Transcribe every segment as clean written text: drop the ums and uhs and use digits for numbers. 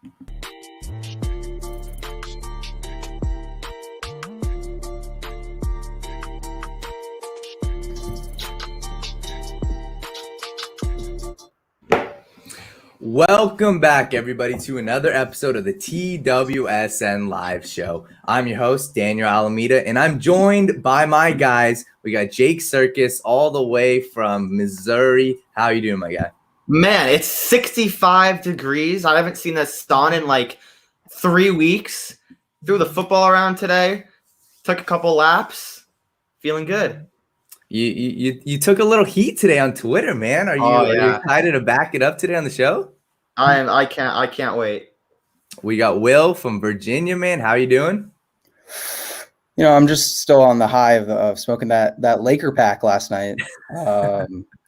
Welcome back, everybody, to another episode of the TWSN live show. I'm your host, Daniel Alameda, and I'm joined by my guys. We got Jake Circus all the way from Missouri. How you doing, my guy? Man, it's 65 degrees. I haven't seen the sun in like 3 weeks. Threw the football around today. Took a couple laps. Feeling good. You took a little heat today on Twitter, man. Are you excited to back it up today on the show? I can't wait. We got Will from Virginia, man. How you doing? You know, I'm just still on the high of smoking that Laker pack last night.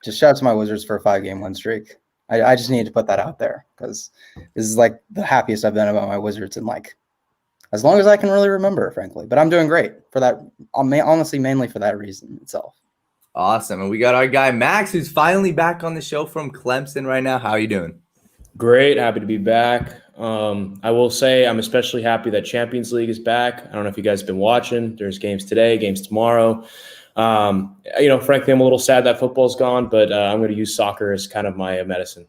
Just shout out to my Wizards for a 5-game win streak. I just need to put that out there because this is like the happiest I've been about my Wizards in like as long as I can really remember, frankly. But I'm doing great for that. Honestly, mainly for that reason itself. Awesome. And we got our guy Max, who's finally back on the show from Clemson right now. How are you doing? Great. Happy to be back. I will say I'm especially happy that Champions League is back. I don't know if you guys have been watching. There's games today, games tomorrow. Frankly, I'm a little sad that football's gone, but I'm going to use soccer as kind of my medicine.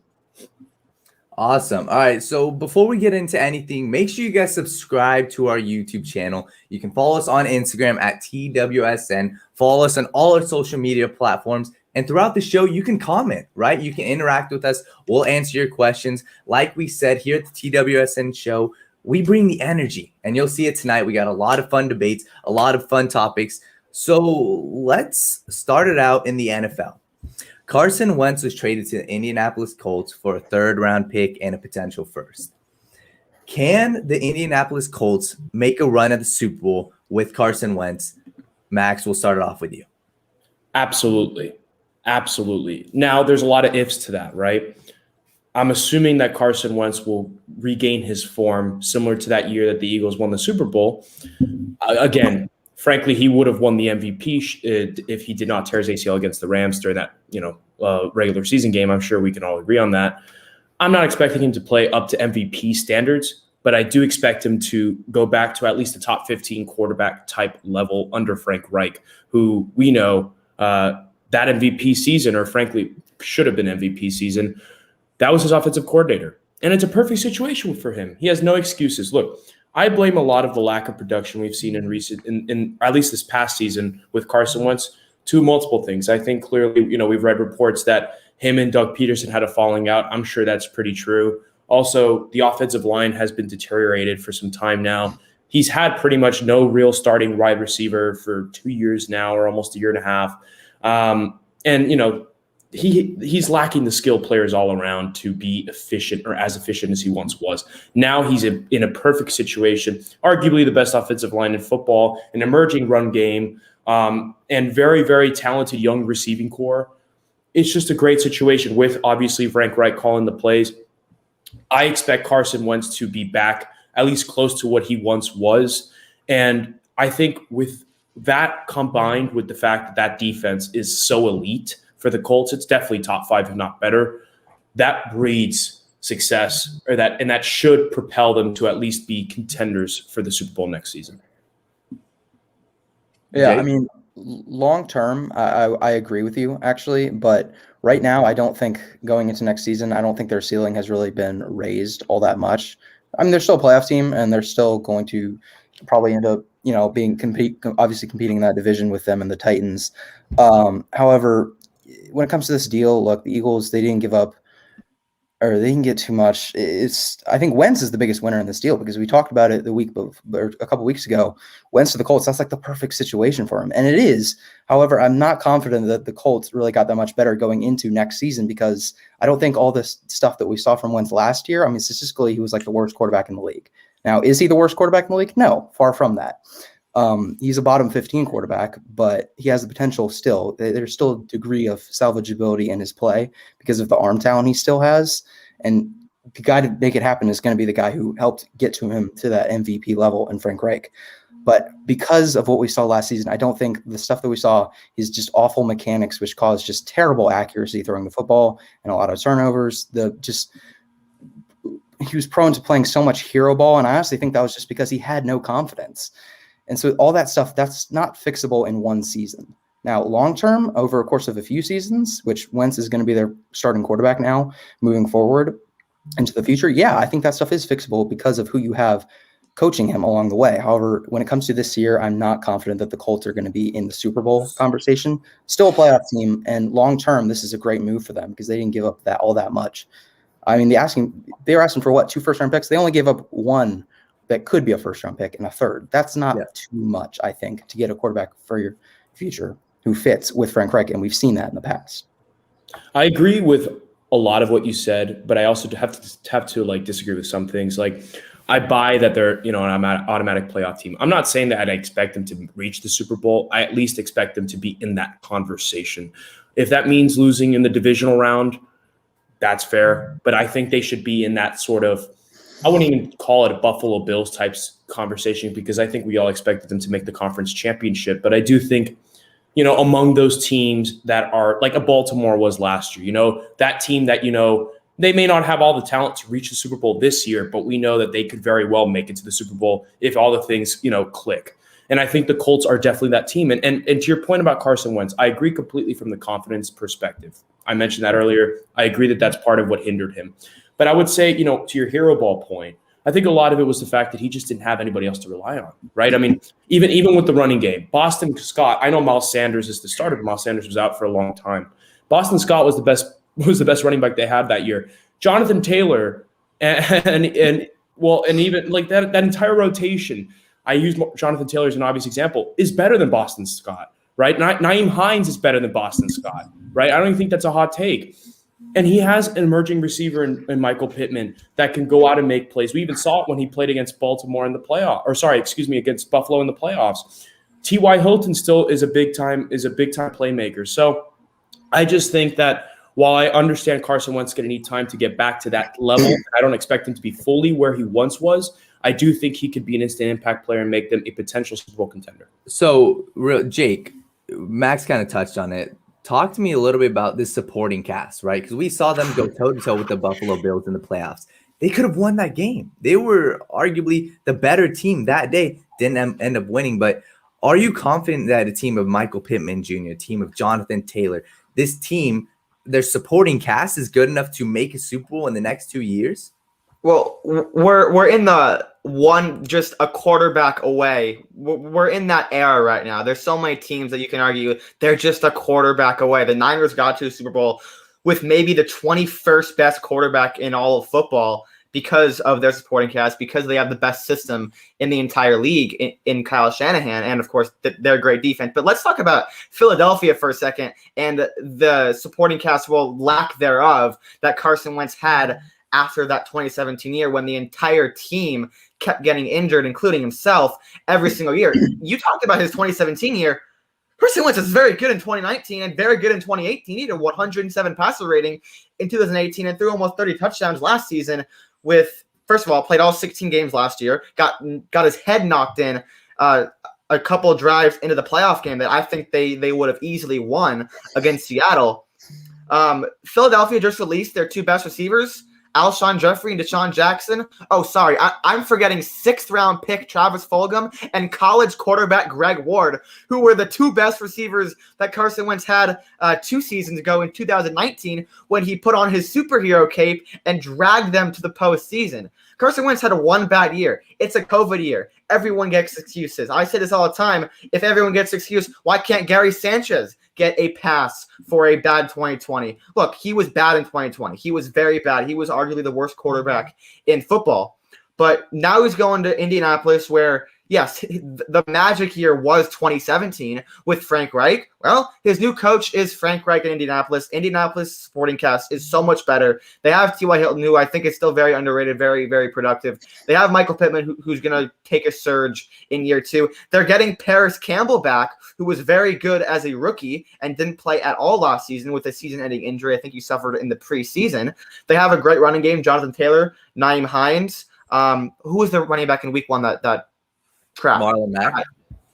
Awesome. All right. So before we get into anything, make sure you guys subscribe to our YouTube channel. You can follow us on Instagram at TWSN. Follow us on all our social media platforms. And throughout the show, you can comment, right? You can interact with us. We'll answer your questions. Like we said here at the TWSN show, we bring the energy. And you'll see it tonight. We got a lot of fun debates, a lot of fun topics. So let's start it out in the NFL. Carson Wentz was traded to the Indianapolis Colts for a 3rd-round pick and a potential first. Can the Indianapolis Colts make a run at the Super Bowl with Carson Wentz? Max, we'll start it off with you. Absolutely. Absolutely. Now, there's a lot of ifs to that, right? I'm assuming that Carson Wentz will regain his form similar to that year that the Eagles won the Super Bowl. Again, frankly, he would have won the MVP if he did not tear his ACL against the Rams during that, regular season game. I'm sure we can all agree on that. I'm not expecting him to play up to MVP standards, but I do expect him to go back to at least the top 15 quarterback type level under Frank Reich, who we know that MVP season, or frankly should have been MVP season, that was his offensive coordinator. And it's a perfect situation for him. He has no excuses. Look, I blame a lot of the lack of production we've seen in at least this past season with Carson Wentz to multiple things. I think clearly, we've read reports that him and Doug Peterson had a falling out. I'm sure that's pretty true. Also, the offensive line has been deteriorated for some time now. He's had pretty much no real starting wide receiver for 2 years now, or almost a year and a half. He's lacking the skilled players all around to be efficient or as efficient as he once was. Now he's in a perfect situation, arguably the best offensive line in football, an emerging run game, and very, very talented young receiving core. It's just a great situation with obviously Frank Reich calling the plays. I expect Carson Wentz to be back at least close to what he once was. And I think with that combined with the fact that that defense is so elite for the Colts, it's definitely top 5, if not better. That breeds success, and that should propel them to at least be contenders for the Super Bowl next season. Yeah, I mean, long term, I agree with you actually, but right now, I don't think going into next season, I don't think their ceiling has really been raised all that much. I mean, they're still a playoff team, and they're still going to probably end up, obviously competing in that division with them and the Titans. However, when it comes to this deal, look, the Eagles, they didn't give up, or they didn't get too much. I think Wentz is the biggest winner in this deal because we talked about it a couple weeks ago. Wentz to the Colts, that's like the perfect situation for him, and it is. However, I'm not confident that the Colts really got that much better going into next season because I don't think all this stuff that we saw from Wentz last year. I mean, statistically, he was like the worst quarterback in the league. Now, is he the worst quarterback in the league? No, far from that. He's a bottom 15 quarterback, but he has the potential still. There's still a degree of salvageability in his play because of the arm talent he still has. And the guy to make it happen is going to be the guy who helped get to him to that MVP level in Frank Reich. But because of what we saw last season, I don't think the stuff that we saw is just awful mechanics, which caused just terrible accuracy throwing the football and a lot of turnovers. he was prone to playing so much hero ball, and I honestly think that was just because he had no confidence. And so all that stuff, that's not fixable in one season. Now, long term, over a course of a few seasons, which Wentz is going to be their starting quarterback now moving forward into the future, yeah, I think that stuff is fixable because of who you have coaching him along the way. However, when it comes to this year, I'm not confident that the Colts are going to be in the Super Bowl conversation. Still a playoff team, and long term, this is a great move for them because they didn't give up all that much. I mean, they were asking for what, 2 first-round picks? They only gave up 1 that could be a first-round pick and a third. That's not too much, I think, to get a quarterback for your future who fits with Frank Reich, and we've seen that in the past. I agree with a lot of what you said, but I also have to like disagree with some things. Like, I buy that they're, an automatic playoff team. I'm not saying that I expect them to reach the Super Bowl. I at least expect them to be in that conversation. If that means losing in the divisional round, that's fair. But I think they should be in that sort of, I wouldn't even call it a Buffalo Bills types conversation, because I think we all expected them to make the conference championship. But I do think, among those teams that are like a Baltimore was last year, that team that, they may not have all the talent to reach the Super Bowl this year, but we know that they could very well make it to the Super Bowl if all the things, click. And I think the Colts are definitely that team. And to your point about Carson Wentz, I agree completely from the confidence perspective. I mentioned that earlier. I agree that that's part of what hindered him. But I would say, to your hero ball point, I think a lot of it was the fact that he just didn't have anybody else to rely on, right? I mean, even with the running game, Boston Scott, I know Miles Sanders is the starter, but Miles Sanders was out for a long time. Boston Scott was the best running back they had that year. Jonathan Taylor and even like that entire rotation, I use Jonathan Taylor as an obvious example, is better than Boston Scott, right? Nyheim Hines is better than Boston Scott, right? I don't even think that's a hot take. And he has an emerging receiver in Michael Pittman that can go out and make plays. We even saw it when he played against Baltimore in the playoff, against Buffalo in the playoffs. T.Y. Hilton still is a big time playmaker. So I just think that while I understand Carson Wentz is going to need time to get back to that level, I don't expect him to be fully where he once was. I do think he could be an instant impact player and make them a potential Super Bowl contender. So, Jake, Max kind of touched on it. Talk to me a little bit about this supporting cast, right? Because we saw them go toe-to-toe with the Buffalo Bills in the playoffs. They could have won that game. They were arguably the better team that day. Didn't end up winning. But are you confident that a team of Michael Pittman Jr., a team of Jonathan Taylor, this team, their supporting cast is good enough to make a Super Bowl in the next 2 years? Well, we're in the one, just a quarterback away. We're in that era right now. There's so many teams that you can argue they're just a quarterback away. The Niners got to the Super Bowl with maybe the 21st best quarterback in all of football because of their supporting cast, because they have the best system in the entire league in Kyle Shanahan, and of course their great defense. But let's talk about Philadelphia for a second and the supporting cast, well, lack thereof, that Carson Wentz had after that 2017 year when the entire team kept getting injured, including himself, every single year. You talked about his 2017 year. Carson Wentz is very good in 2019 and very good in 2018. He had a 107 passer rating in 2018 and threw almost 30 touchdowns last season with, first of all, played all 16 games last year, got his head knocked in a couple of drives into the playoff game that I think they would have easily won against Seattle. Philadelphia just released their 2 best receivers, Alshon Jeffrey and Deshaun Jackson. Oh, sorry. I'm forgetting 6th-round pick Travis Fulgham and college quarterback Greg Ward, who were the 2 best receivers that Carson Wentz had 2 seasons ago in 2019 when he put on his superhero cape and dragged them to the postseason. Carson Wentz had a 1 bad year. It's a COVID year. Everyone gets excuses. I say this all the time. If everyone gets excuse, why can't Gary Sanchez get a pass for a bad 2020? Look, he was bad in 2020. He was very bad. He was arguably the worst quarterback in football. But now he's going to Indianapolis where, yes, the magic year was 2017 with Frank Reich. Well, his new coach is Frank Reich in Indianapolis. Indianapolis sporting cast is so much better. They have T.Y. Hilton, who I think is still very underrated, very, very productive. They have Michael Pittman, who's going to take a surge in year 2. They're getting Paris Campbell back, who was very good as a rookie and didn't play at all last season with a season-ending injury. I think he suffered in the preseason. They have a great running game, Jonathan Taylor, Nyheim Hines. Who was the running back in week 1 that crap? Marlon Mack.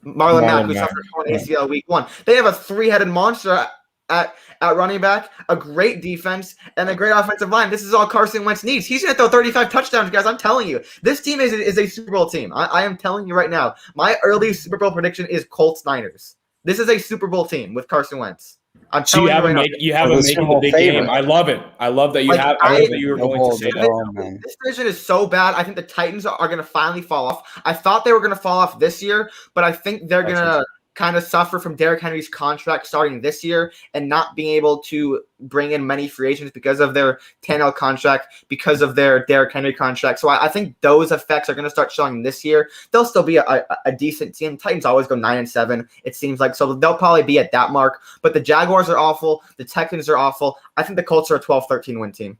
Marlon Mack, who suffered from ACL week 1. They have a 3-headed monster at running back, a great defense, and a great offensive line. This is all Carson Wentz needs. He's going to throw 35 touchdowns, guys. I'm telling you. This team is a Super Bowl team. I am telling you right now. My early Super Bowl prediction is Colts-Niners. This is a Super Bowl team with Carson Wentz. I'm So you telling have you right now. making the big game. I love it. I love that you Like, have. I love that you were going to say that. Man. This division is so bad. I think the Titans are going to finally fall off. I thought they were going to fall off this year, but I think they're going to kind of suffer from Derrick Henry's contract starting this year and not being able to bring in many free agents because of their Tannehill contract, because of their Derrick Henry contract. So I think those effects are going to start showing this year. They'll still be a decent team. Titans always go 9-7, it seems like. So they'll probably be at that mark. But the Jaguars are awful. The Texans are awful. I think the Colts are a 12-13 win team.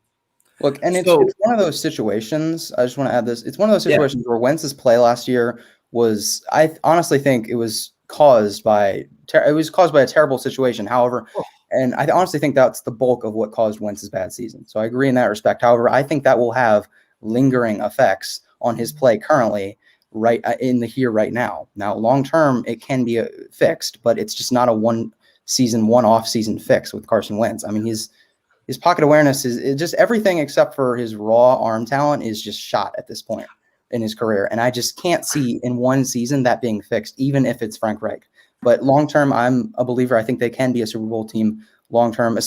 Look, and it's one of those situations. I just want to add this. It's one of those situations where Wentz's play last year was, I honestly think it was caused by a terrible situation. However, and I honestly think that's the bulk of what caused Wentz's bad season. So I agree in that respect. However, I think that will have lingering effects on his play currently, right in the here right now. Now, long term, it can be fixed, but it's just not a one-off season fix with Carson Wentz. I mean, his pocket awareness is just everything except for his raw arm talent is just shot at this point in his career. And I just can't see in one season that being fixed, even if it's Frank Reich. But long-term, I'm a believer. I think they can be a Super Bowl team long-term.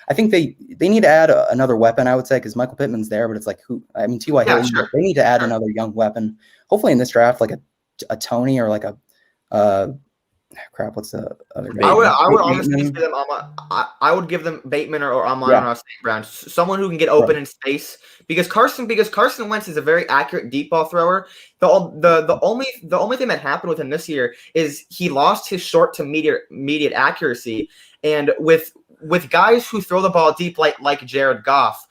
I think they need to add another weapon, I would say, because Michael Pittman's there, but it's like, T.Y. Hilton, sure. They need to add another young weapon. Hopefully in this draft, like a Tony or like what's the other guy? I would honestly give them I would give them Bateman or Amon-Ra St. Brown, someone who can get open in space, because Carson Wentz is a very accurate deep ball thrower. The only thing that happened with him this year is he lost his short to mediate accuracy, and with guys who throw the ball deep like Jared Goff,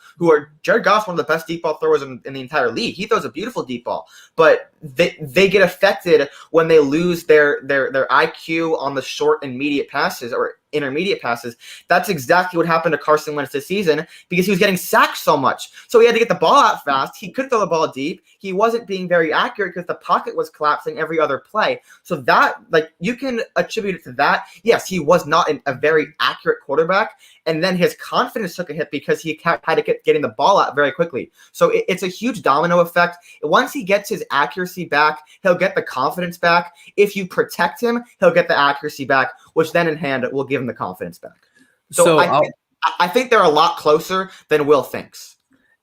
Jared Goff's one of the best deep ball throwers in the entire league. He throws a beautiful deep ball, but they get affected when they lose their IQ on the short and mediate passes or intermediate passes. That's exactly what happened to Carson Wentz this season, because he was getting sacked so much. So he had to get the ball out fast. He could throw the ball deep. He wasn't being very accurate because the pocket was collapsing every other play. So that, you can attribute it to that. Yes, he was not a very accurate quarterback, and then his confidence took a hit because he had to get getting the ball out very quickly. So it's a huge domino effect. Once he gets his accuracy back, he'll get the confidence back. If you protect him, he'll get the accuracy back, which then in hand will give him the confidence back. So I think they're a lot closer than Will thinks.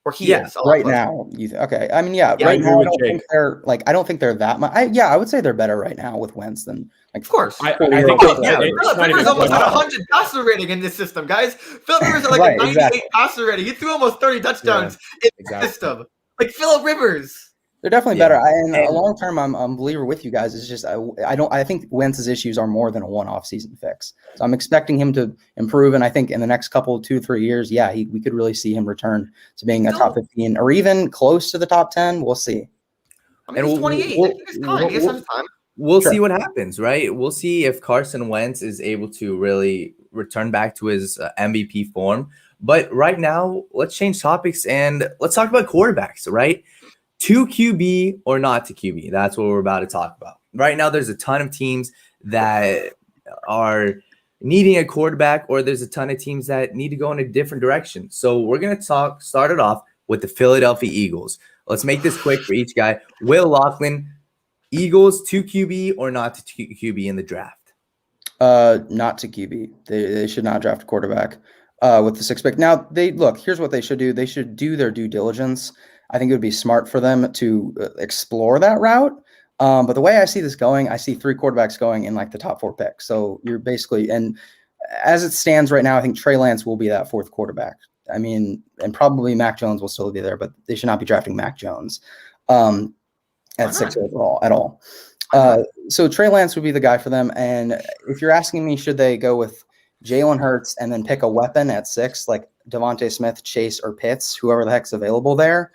Or he is right now. Okay. I mean, right now I don't think they're that much. I would say they're better right now with Wentz than of course. I think Philip Rivers almost had 100 passer rating in this system, guys. Philip Rivers had a 98 passer rating. He threw almost 30 touchdowns in the system. Like Philip Rivers. They're definitely better. And long term, I'm a believer with you guys. It's just I think Wentz's issues are more than a one-off season fix. So I'm expecting him to improve, and I think in the next 2-3 years, we could really see him return to being a top 15 or even close to the top 10. We'll see. I mean, he's 28. We'll see what happens, right? We'll see if Carson Wentz is able to really return back to his MVP form. But right now, let's change topics and let's talk about quarterbacks, right? To QB or not to QB? That's what we're about to talk about. Right now, there's a ton of teams that are needing a quarterback, or there's a ton of teams that need to go in a different direction. So we're going to start it off with the Philadelphia Eagles. Let's make this quick for each guy. Will Laughlin, Eagles to QB or not to QB in the draft? Not to QB. They should not draft a quarterback with the 6th pick. Now, here's what they should do. They should do their due diligence. I think it would be smart for them to explore that route. But the way I see this going, I see 3 quarterbacks going in the top 4 picks. So you're basically, and as it stands right now, I think Trey Lance will be that 4th quarterback. I mean, and probably Mac Jones will still be there, but they should not be drafting Mac Jones at 6 overall at all. So Trey Lance would be the guy for them. And if you're asking me, should they go with Jalen Hurts and then pick a weapon at 6, like Devontae Smith, Chase, or Pitts, whoever the heck's available there?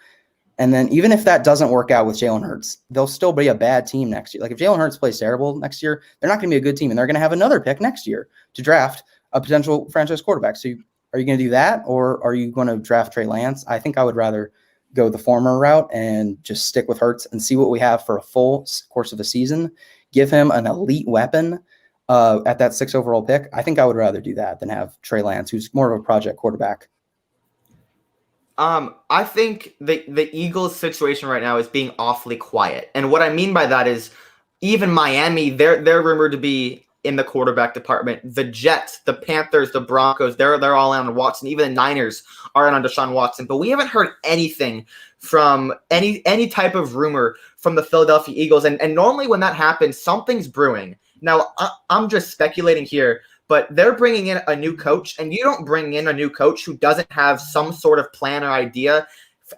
And then even if that doesn't work out with Jalen Hurts, they'll still be a bad team next year. Like if Jalen Hurts plays terrible next year, they're not going to be a good team, and they're going to have another pick next year to draft a potential franchise quarterback. So are you going to do that, or are you going to draft Trey Lance? I think I would rather go the former route and just stick with Hurts and see what we have for a full course of a season. Give him an elite weapon, at that 6 overall pick, I think I would rather do that than have Trey Lance, who's more of a project quarterback. I think the Eagles situation right now is being awfully quiet. And what I mean by that is even Miami, they're rumored to be in the quarterback department. The Jets, the Panthers, the Broncos, they're all in on Watson. Even the Niners are in on Deshaun Watson. But we haven't heard anything from any type of rumor from the Philadelphia Eagles. And normally when that happens, something's brewing. Now, I'm just speculating here, but they're bringing in a new coach, and you don't bring in a new coach who doesn't have some sort of plan or idea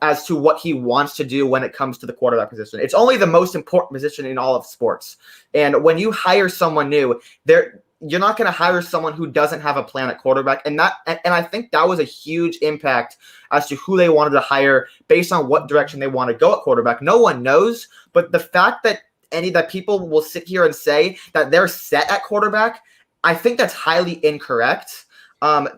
as to what he wants to do when it comes to the quarterback position. It's only the most important position in all of sports. And when you hire someone new, you're not going to hire someone who doesn't have a plan at quarterback. And I think that was a huge impact as to who they wanted to hire based on what direction they want to go at quarterback. No one knows, but the fact that people will sit here and say that they're set at quarterback, I think that's highly incorrect.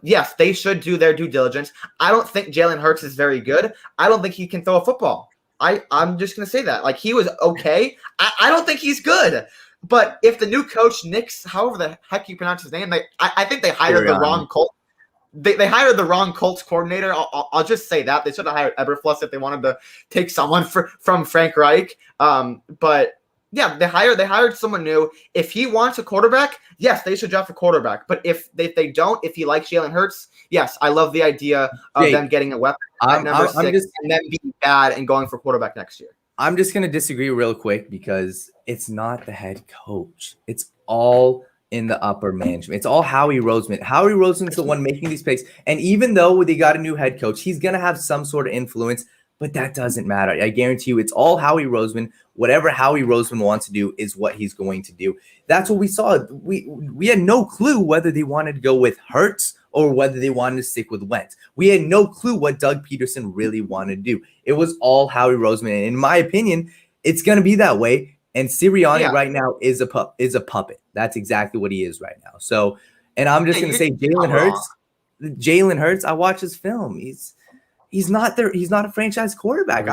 Yes, they should do their due diligence. I don't think Jalen Hurts is very good. I don't think he can throw a football. I'm just going to say that. Like, he was okay. I don't think he's good. But if the new coach, however the heck you pronounce his name, I think they hired the wrong Colts. They hired the wrong Colts coordinator. I'll just say that. They should have hired Eberflus if they wanted to take someone from Frank Reich. But yeah, they hired someone new. If he wants a quarterback, yes, they should draft a quarterback. But if they don't, if he likes Jalen Hurts, yes, I love the idea of them getting a weapon at number 6 and then being bad and going for quarterback next year. I'm just going to disagree real quick because it's not the head coach. It's all in the upper management. It's all Howie Roseman. Howie Roseman's the one making these picks. And even though they got a new head coach, he's going to have some sort of influence, but that doesn't matter. I guarantee you it's all Howie Roseman. Whatever Howie Roseman wants to do is what he's going to do. That's what we saw. We had no clue whether they wanted to go with Hurts or whether they wanted to stick with Wentz. We had no clue what Doug Peterson really wanted to do. It was all Howie Roseman. And in my opinion, it's going to be that way. And Sirianni right now is a puppet. That's exactly what he is right now. So, and I'm just going to say Jalen Hurts, I watch his film. He's not there. He's not a franchise quarterback.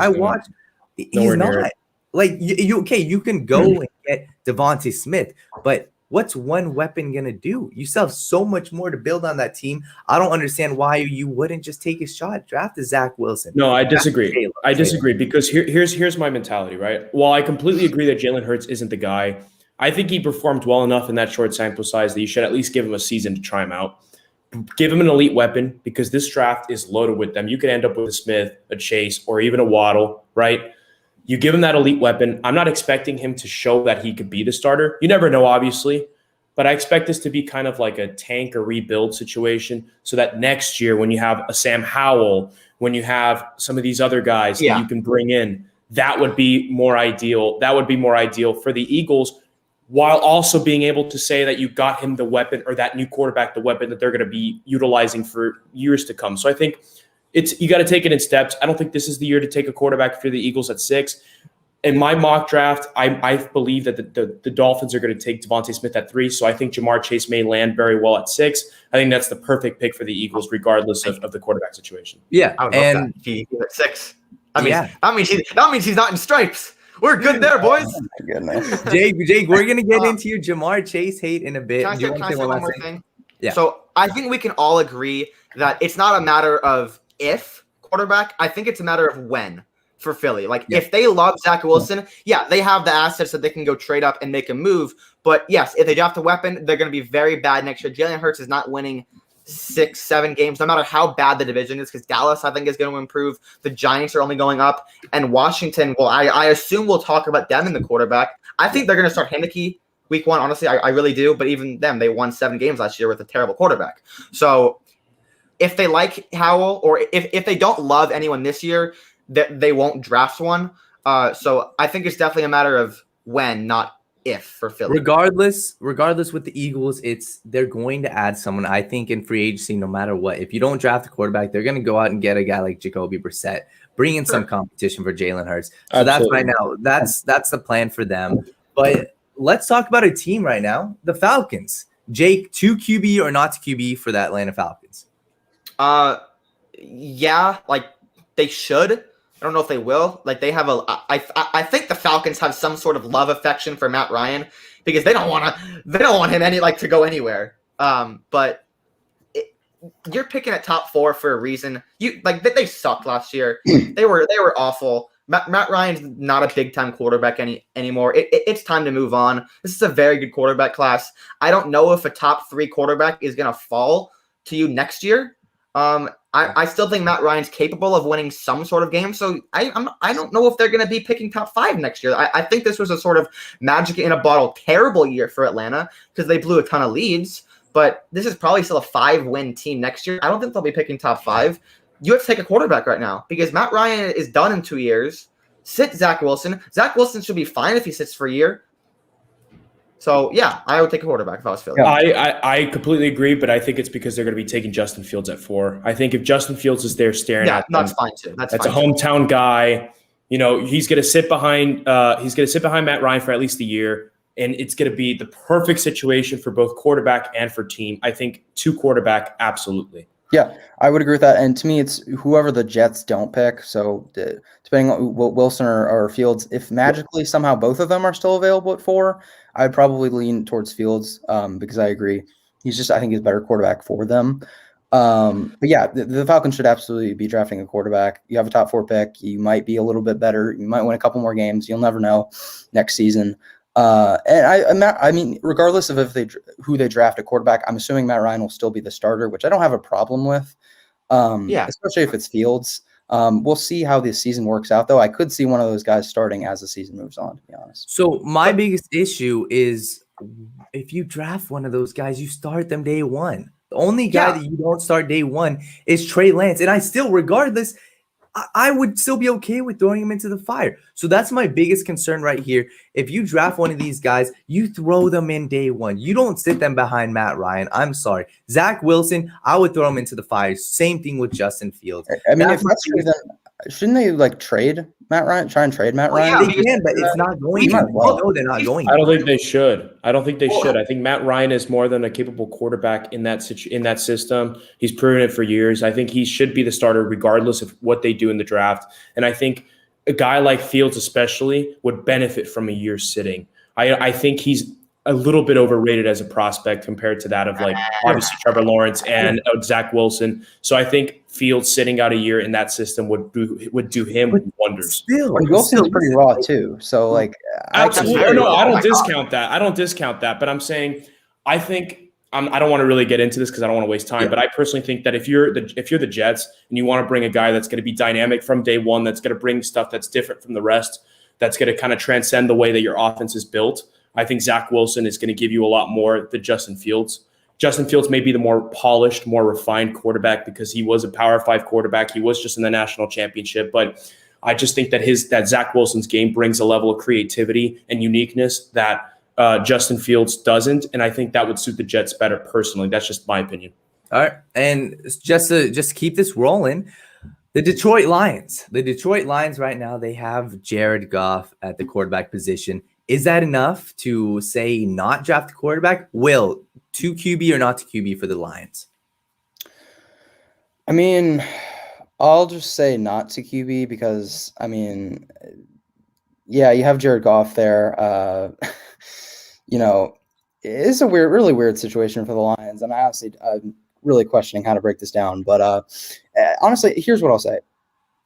He's not. Like you can go and get Devontae Smith, but what's one weapon going to do? You still have so much more to build on that team. I don't understand why you wouldn't just take a shot, draft a Zach Wilson. No, I disagree. I disagree because here's my mentality, right? While I completely agree that Jalen Hurts isn't the guy, I think he performed well enough in that short sample size that you should at least give him a season to try him out. Give him an elite weapon because this draft is loaded with them. You could end up with a Smith, a Chase, or even a Waddle, right? You give him that elite weapon. I'm not expecting him to show that he could be the starter. You never know, obviously. But I expect this to be kind of like a tank or rebuild situation so that next year when you have a Sam Howell, when you have some of these other guys that you can bring in, that would be more ideal. That would be more ideal for the Eagles while also being able to say that you got him the weapon or that new quarterback, the weapon that they're going to be utilizing for years to come. So I think you got to take it in steps. I don't think this is the year to take a quarterback for the Eagles at 6. In my mock draft, I believe that the Dolphins are going to take Devontae Smith at 3. So I think Jamar Chase may land very well at 6. I think that's the perfect pick for the Eagles, regardless of the quarterback situation. Yeah, and he at 6. That means he's not in stripes. We're good there, boys. Oh my goodness. Jake, we're gonna get into your Jamar Chase hate in a bit. Can I say one more thing? Yeah. So I think we can all agree that it's not a matter of if quarterback. I think it's a matter of when for Philly. Like if they love Zach Wilson, they have the assets that they can go trade up and make a move. But yes, if they draft a weapon, they're going to be very bad next year. Jalen Hurts is not winning 6-7 games, no matter how bad the division is, because Dallas, I think, is going to improve. The Giants are only going up. And Washington, well, I assume we'll talk about them in the quarterback. I think they're going to start Heineke week 1. Honestly, I really do. But even them, they won 7 games last year with a terrible quarterback. So if they like Howell or if they don't love anyone this year, they won't draft one. So I think it's definitely a matter of when, not if, for Philly. Regardless with the Eagles, they're going to add someone. I think in free agency, no matter what, if you don't draft a quarterback, they're going to go out and get a guy like Jacoby Brissett, bring in some competition for Jalen Hurts. So that's right now. That's the plan for them. But let's talk about a team right now, the Falcons. Jake, to QB or not to QB for the Atlanta Falcons? Yeah, like they should. I don't know if they will. Like they have I think the Falcons have some sort of love affection for Matt Ryan because they don't want him to go anywhere. But you're picking at top 4 for a reason. They sucked last year. They were awful. Matt Ryan's not a big time quarterback anymore. It's time to move on. This is a very good quarterback class. I don't know if a top 3 quarterback is going to fall to you next year. I still think Matt Ryan's capable of winning some sort of game. So I don't know if they're going to be picking top 5 next year. I think this was a sort of magic in a bottle, terrible year for Atlanta because they blew a ton of leads. But this is probably still a 5-win team next year. I don't think they'll be picking top 5. You have to take a quarterback right now because Matt Ryan is done in 2 years. Sit Zach Wilson. Zach Wilson should be fine if he sits for a year. So, yeah, I would take a quarterback if I was Philly. I completely agree, but I think it's because they're going to be taking Justin Fields at 4. I think if Justin Fields is there staring at them, that's fine too. That's a hometown guy. He's going to sit behind Matt Ryan for at least a year, and it's going to be the perfect situation for both quarterback and for team. I think 2 quarterback, absolutely. Yeah, I would agree with that. And to me, it's whoever the Jets don't pick. So depending on Wilson or Fields, if magically somehow both of them are still available at 4, I'd probably lean towards Fields because I agree. I think he's a better quarterback for them. But yeah, the Falcons should absolutely be drafting a quarterback. You have a top 4 pick. You might be a little bit better. You might win a couple more games. You'll never know next season. And I mean, regardless of who they draft a quarterback, I'm assuming Matt Ryan will still be the starter, which I don't have a problem with. Especially if it's Fields. We'll see how this season works out, though. I could see one of those guys starting as the season moves on, to be honest. So my biggest issue is if you draft one of those guys, you start them day 1. The only guy that you don't start day 1 is Trey Lance, and I still, regardless, I would still be okay with throwing him into the fire. So that's my biggest concern right here. If you draft one of these guys, you throw them in day 1. You don't sit them behind Matt Ryan. I'm sorry. Zach Wilson, I would throw him into the fire. Same thing with Justin Fields. I mean, if that's true, then shouldn't they trade Matt Ryan? Try and trade Matt Ryan? They can, but it's not going to. No, they're not going to. I don't think they should. I think Matt Ryan is more than a capable quarterback in that system. He's proven it for years. I think he should be the starter regardless of what they do in the draft. And I think a guy like Fields especially would benefit from a year sitting. I think he's a little bit overrated as a prospect compared to that of obviously Trevor Lawrence and Zach Wilson. So I think Fields sitting out a year in that system would do him wonders. Still, Wilson's pretty raw too. So absolutely. No, I don't discount that. I don't discount that. But I'm saying I think I don't want to really get into this because I don't want to waste time. Yeah. But I personally think that if you're the Jets and you want to bring a guy that's going to be dynamic from day 1, that's going to bring stuff that's different from the rest, that's going to kind of transcend the way that your offense is built, I think Zach Wilson is going to give you a lot more than Justin Fields. Justin Fields may be the more polished, more refined quarterback because he was a Power 5 quarterback. He was just in the national championship. But I just think that Zach Wilson's game brings a level of creativity and uniqueness that Justin Fields doesn't. And I think that would suit the Jets better personally. That's just my opinion. All right. And just to keep this rolling, the Detroit Lions right now, they have Jared Goff at the quarterback position. Is that enough to say not draft a quarterback? Will, to QB or not to QB for the Lions? I mean, I'll just say not to QB because, I mean, yeah, you have Jared Goff there. It's a really weird situation for the Lions. And I'm really questioning how to break this down. But honestly, here's what I'll say.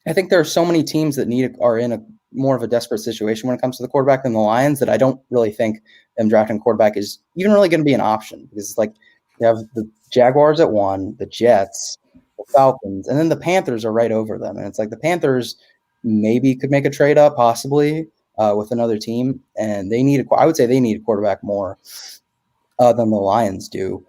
I think there are so many teams that are in a more of a desperate situation when it comes to the quarterback than the Lions that I don't really think them drafting quarterback is even really going to be an option because it's like you have the Jaguars at 1, the Jets, the Falcons, and then the Panthers are right over them. And it's like the Panthers maybe could make a trade up possibly with another team. And I would say they need a quarterback more than the Lions do.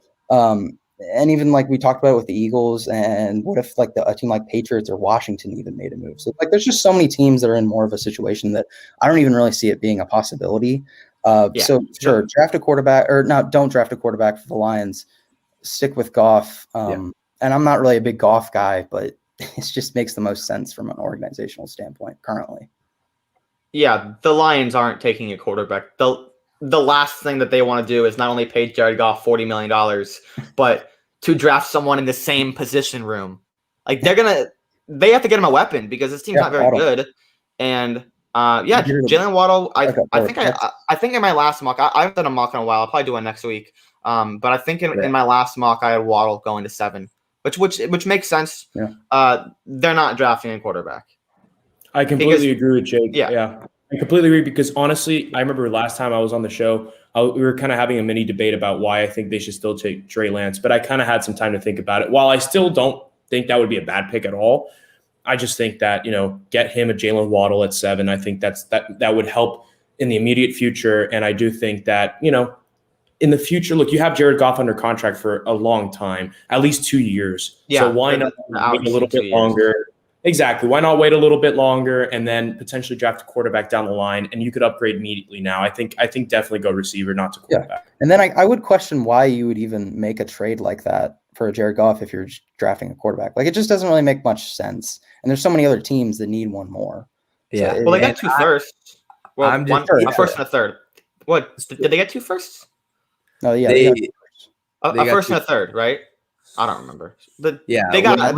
And even like we talked about with the Eagles, and what if like a team like Patriots or Washington even made a move? So like, there's just so many teams that are in more of a situation that I don't even really see it being a possibility. So sure, draft a quarterback don't draft a quarterback for the Lions. Stick with Goff. And I'm not really a big Goff guy, but it just makes the most sense from an organizational standpoint currently. Yeah, the Lions aren't taking a quarterback. The last thing that they want to do is not only pay Jared Goff $40 million, but to draft someone in the same position room. Like they're gonna they have to get him a weapon because this team's not very Waddle. good. And Jalen Waddle. I think in my last mock, I haven't done a mock in a while. I'll probably do one next week. But I think in my last mock, I had Waddle going to 7, which makes sense. Yeah. They're not drafting a quarterback. I completely agree with Jake. Yeah. I completely agree because honestly, I remember last time I was on the show, we were kind of having a mini debate about why I think they should still take Trey Lance, but I kind of had some time to think about it. While I still don't think that would be a bad pick at all, I just think that, get him a Jalen Waddle at 7. I think that would help in the immediate future. And I do think that, in the future, look, you have Jared Goff under contract for a long time, at least 2 years. Yeah, so why not wait a little bit longer? Exactly. Why not wait a little bit longer and then potentially draft a quarterback down the line, and you could upgrade immediately now. I think definitely go receiver, not to quarterback. Yeah. And then I would question why you would even make a trade like that for Jared Goff if you're drafting a quarterback. Like, it just doesn't really make much sense. And there's so many other teams that need one more. Yeah. So, well, they got 2 firsts. Well, a first and a third. What did they get 2 firsts? No, yeah, a first and a third, right? I don't remember. But yeah, they got 2.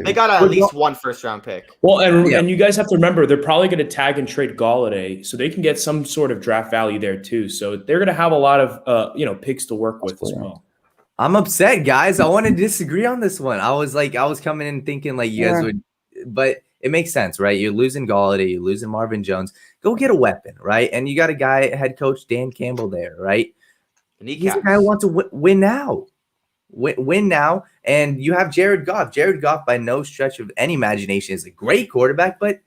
They got at least 1 first-round pick. Well, and you guys have to remember, they're probably going to tag and trade Golladay, so they can get some sort of draft value there too. So they're going to have a lot of picks to work with as well. I'm upset, guys. I want to disagree on this one. I was coming in thinking like you guys would, but it makes sense, right? You're losing Golladay, you're losing Marvin Jones. Go get a weapon, right? And you got a guy, head coach Dan Campbell there, right? He's a guy who wants to win now. Win now, and you have Jared Goff. Jared Goff, by no stretch of any imagination, is a great quarterback, but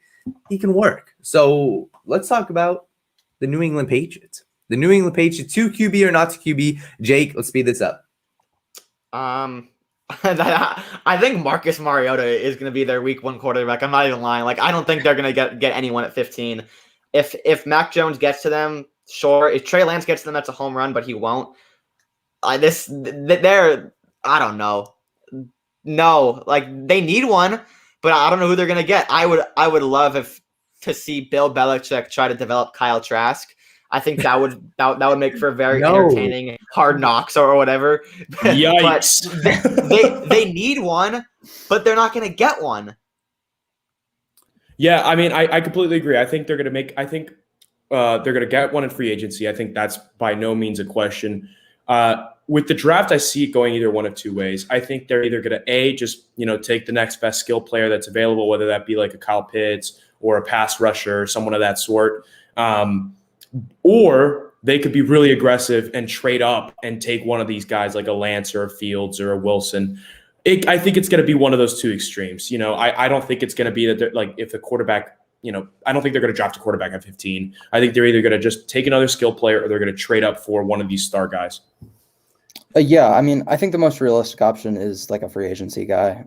he can work. So let's talk about the New England Patriots. The New England Patriots, 2 QB or not 2 QB. Jake, let's speed this up. I think Marcus Mariota is going to be their week 1 quarterback. I'm not even lying. Like, I don't think they're going to get anyone at 15. If Mac Jones gets to them, sure. If Trey Lance gets to them, that's a home run, but he won't. I don't know. No, like, they need one, but I don't know who they're gonna get. I would love to see Bill Belichick try to develop Kyle Trask. I think that would make for a very entertaining Hard Knocks or whatever. Yikes! But they need one, but they're not gonna get one. Yeah, I mean, I completely agree. I think they're gonna get one in free agency. I think that's by no means a question. With the draft, I see it going either one of 2 ways. I think they're either going to just take the next best skill player that's available, whether that be like a Kyle Pitts or a pass rusher or someone of that sort, or they could be really aggressive and trade up and take one of these guys like a Lance or a Fields or a Wilson. I think it's going to be one of those 2 extremes. I don't think it's going to be that like if the quarterback. I don't think they're going to draft a quarterback at 15. I think they're either going to just take another skill player or they're going to trade up for one of these star guys. Yeah, I mean, I think the most realistic option is like a free agency guy.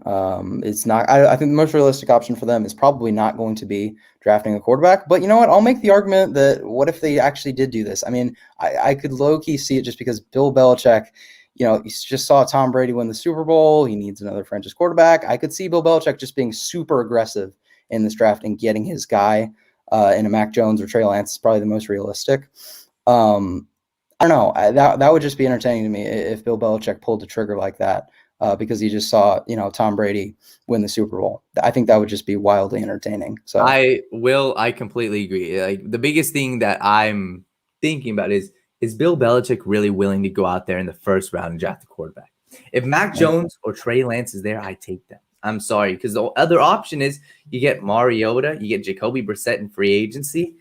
It's not. I think the most realistic option for them is probably not going to be drafting a quarterback. But you know what? I'll make the argument that what if they actually did do this? I mean, I could low-key see it just because Bill Belichick, he just saw Tom Brady win the Super Bowl. He needs another franchise quarterback. I could see Bill Belichick just being super aggressive in this draft and getting his guy in a Mac Jones or Trey Lance is probably the most realistic. I don't know. That would just be entertaining to me if Bill Belichick pulled the trigger like that because he just saw, Tom Brady win the Super Bowl. I think that would just be wildly entertaining. So I completely agree. Like, the biggest thing that I'm thinking about is Bill Belichick really willing to go out there in the first round and draft a quarterback? If Mac Jones or Trey Lance is there, I take them. I'm sorry, because the other option is you get Mariota, you get Jacoby Brissett in free agency.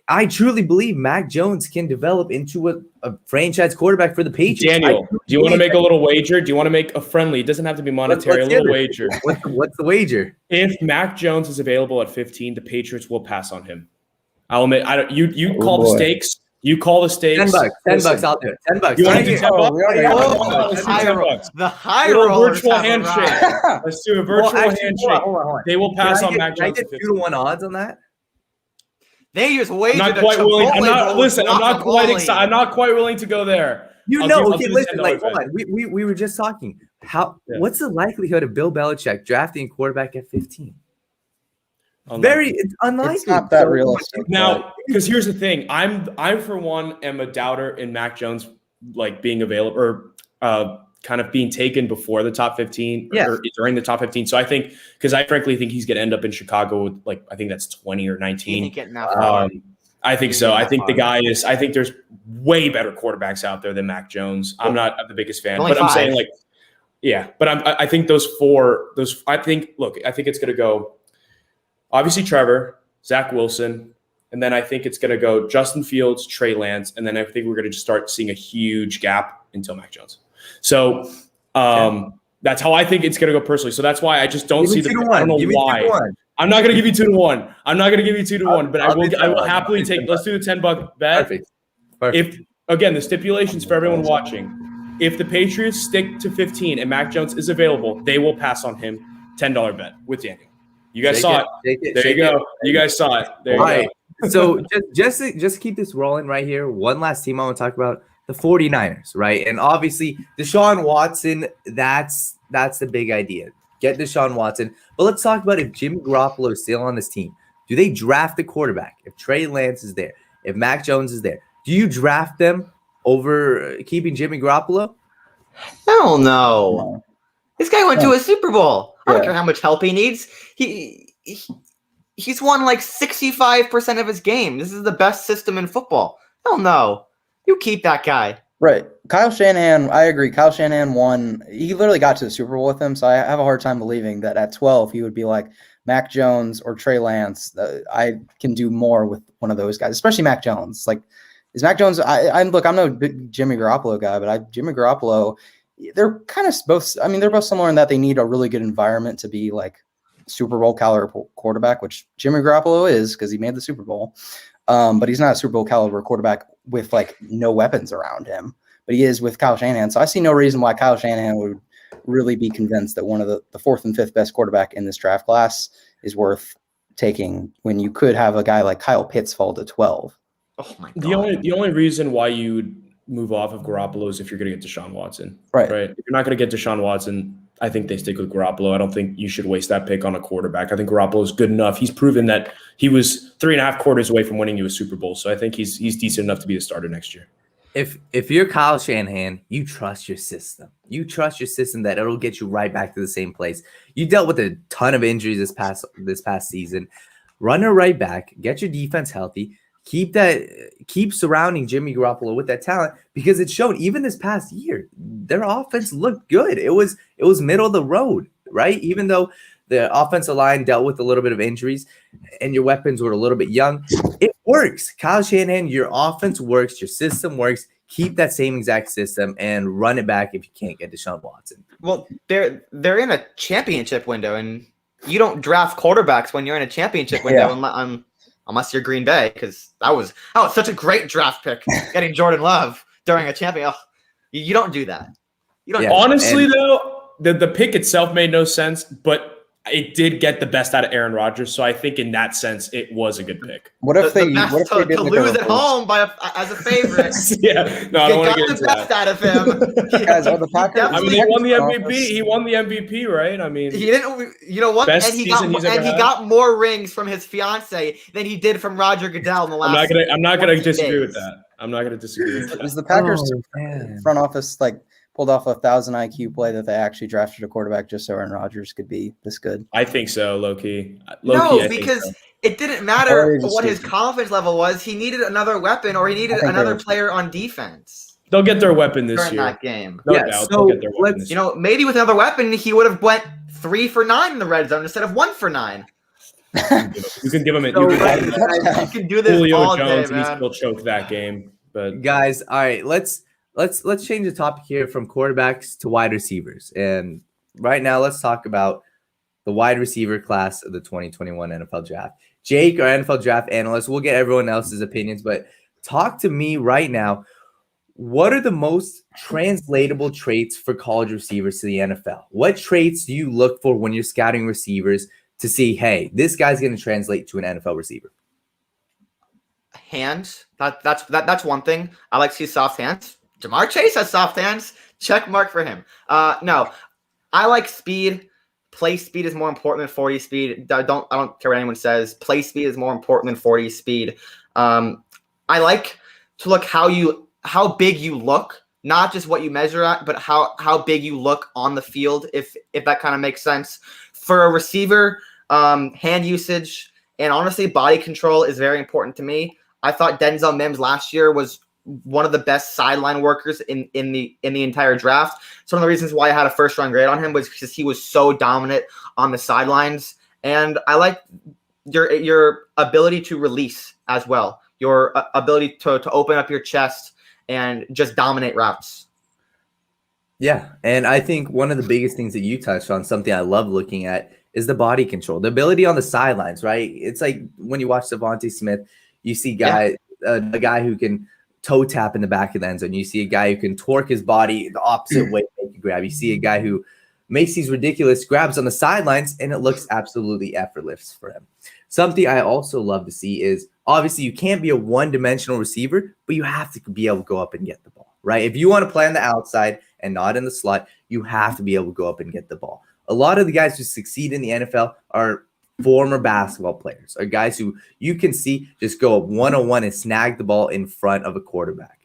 I truly believe Mac Jones can develop into a franchise quarterback for the Patriots. Daniel, do you want to make a little wager? Do you want to make a friendly? It doesn't have to be monetary. A little wager. What's the wager? If Mac Jones is available at 15, the Patriots will pass on him. I'll admit. You call the stakes. You call the stakes. $10. I'll do it. $10. You want to do $10? The high rollers virtual handshake. Let's do a virtual handshake. Hold on. They will pass on Mac Jones. Can I get 2-1 odds on that? They just wagered. I'm not quite willing. I'm not quite excited. I'm not quite willing to go there. Okay, listen. Like, hold on. We were just talking. What's the likelihood of Bill Belichick drafting a quarterback at 15? It's unlikely. It's not that realistic. Now, because here's the thing, I'm for one am a doubter in Mac Jones like being available or kind of being taken before the top 15 Yeah. or during the top 15. So I think, because I frankly think he's going to end up in Chicago with like, I think that's 20 or 19. He ain't getting that far. I think so. I think I think there's way better quarterbacks out there than Mac Jones. I'm not the biggest fan, but I'm saying like, yeah, but I think I think it's going to go obviously Trevor, Zach Wilson, and then I think it's going to go Justin Fields, Trey Lance, and then I think we're going to just start seeing a huge gap until Mac Jones. So that's how I think it's going to go personally. So that's why I just don't see the. I don't know why. I'm not going to give you 2-1. I'm not going to give you 2-1, but I will happily take. Let's do the $10 bet. Perfect. If again, the stipulations for everyone watching, if the Patriots stick to 15 and Mac Jones is available, they will pass on him. $10 bet with Daniel. You guys saw it. There you go. You guys saw it. There you go. So just to keep this rolling right here, one last team I want to talk about, the 49ers, right? And obviously Deshaun Watson, that's the big idea. Get Deshaun Watson. But let's talk about if Jimmy Garoppolo is still on this team. Do they draft the quarterback? If Trey Lance is there, if Mac Jones is there, do you draft them over keeping Jimmy Garoppolo? Hell no. This guy went to a Super Bowl. I don't care how much help he needs. He's won like 65% of his game. This is the best system in football. Hell no. You keep that guy. Right. Kyle Shanahan, I agree. Kyle Shanahan won. He literally got to the Super Bowl with him, so I have a hard time believing that at 12 he would be like Mac Jones or Trey Lance. I can do more with one of those guys, especially Mac Jones. Like, is Mac Jones – I'm no big Jimmy Garoppolo guy, but Jimmy Garoppolo, they're kind of both – I mean, they're both similar in that they need a really good environment to be like Super Bowl caliber quarterback, which Jimmy Garoppolo is because he made the Super Bowl. But he's not a Super Bowl caliber quarterback with like no weapons around him, but he is with Kyle Shanahan. So I see no reason why Kyle Shanahan would really be convinced that one of the fourth and fifth best quarterback in this draft class is worth taking when you could have a guy like Kyle Pitts fall to 12. Oh my God. The only reason why you would move off of Garoppolo is if you're going to get Deshaun Watson. Right. If you're not going to get Deshaun Watson, I think they stick with Garoppolo. I don't think you should waste that pick on a quarterback. I think Garoppolo is good enough. He's proven that he was 3.5 quarters away from winning you a Super Bowl. So I think he's decent enough to be the starter next year. If you're Kyle Shanahan, you trust your system. You trust your system that it'll get you right back to the same place. You dealt with a ton of injuries this past season. Run it right back. Get your defense healthy. Keep surrounding Jimmy Garoppolo with that talent because it's shown even this past year, their offense looked good. It was middle of the road, right? Even though the offensive line dealt with a little bit of injuries and your weapons were a little bit young, it works. Kyle Shanahan, your offense works, your system works. Keep that same exact system and run it back if you can't get Deshaun Watson. Well, they're in a championship window, and you don't draft quarterbacks when you're in a championship window unless you're Green Bay, because that was such a great draft pick, getting Jordan Love during a champion. You don't do that. You don't. Honestly, though, the pick itself made no sense, but it did get the best out of Aaron Rodgers. So I think in that sense, it was a good pick. What if they to lose at home as a favorite? Yeah, no, I don't want to get into that. Got the best out of him. Guys, are the Packers? I mean, he won the MVP. He won the MVP, right? I mean, he didn't. You know what? Best and he season he's ever had. got more rings from his fiance than he did from Roger Goodell in the last. I'm not gonna disagree with that. I'm not gonna disagree with that. Is the Packers front office like pulled off a 1,000 IQ play that they actually drafted a quarterback just so Aaron Rodgers could be this good? I think so, low key. No, because it didn't matter what his confidence level was. He needed another weapon, or he needed another player on defense. They'll get their weapon this year. That game. No doubt. They'll get their weapon this year. Maybe with another weapon, he would have went 3 for 9 in the red zone instead of 1 for 9. You can give him You can do this Julio all Jones, day, and he man. still choked that game. But guys, all right, let's change the topic here from quarterbacks to wide receivers. And right now, let's talk about the wide receiver class of the 2021 NFL Draft. Jake, our NFL Draft analyst, we'll get everyone else's opinions, but talk to me right now. What are the most translatable traits for college receivers to the NFL? What traits do you look for when you're scouting receivers to see, hey, this guy's going to translate to an NFL receiver? Hands. That's one thing. I like to see soft hands. Jamar Chase has soft hands. Check mark for him. No, I like speed. Play speed is more important than 40 speed. I don't care what anyone says. Play speed is more important than 40 speed. I like to look how big you look, not just what you measure at, but how big you look on the field, if that kind of makes sense. For a receiver, hand usage and honestly body control is very important to me. I thought Denzel Mims last year was one of the best sideline workers in the entire draft. So one of the reasons why I had a first-round grade on him was because he was so dominant on the sidelines. And I like your ability to release as well, your ability to open up your chest and just dominate routes. Yeah, and I think one of the biggest things that you touched on, something I love looking at, is the body control, the ability on the sidelines, right? It's like when you watch Devontae Smith, you see a guy who can toe tap in the back of the end zone. You see a guy who can torque his body the opposite way, make a grab. You see a guy who makes these ridiculous grabs on the sidelines, and it looks absolutely effortless for him. Something I also love to see is, obviously, you can't be a one-dimensional receiver, but you have to be able to go up and get the ball, right? If you want to play on the outside and not in the slot, you have to be able to go up and get the ball. A lot of the guys who succeed in the NFL are former basketball players, are guys who you can see just go up one-on-one and snag the ball in front of a quarterback.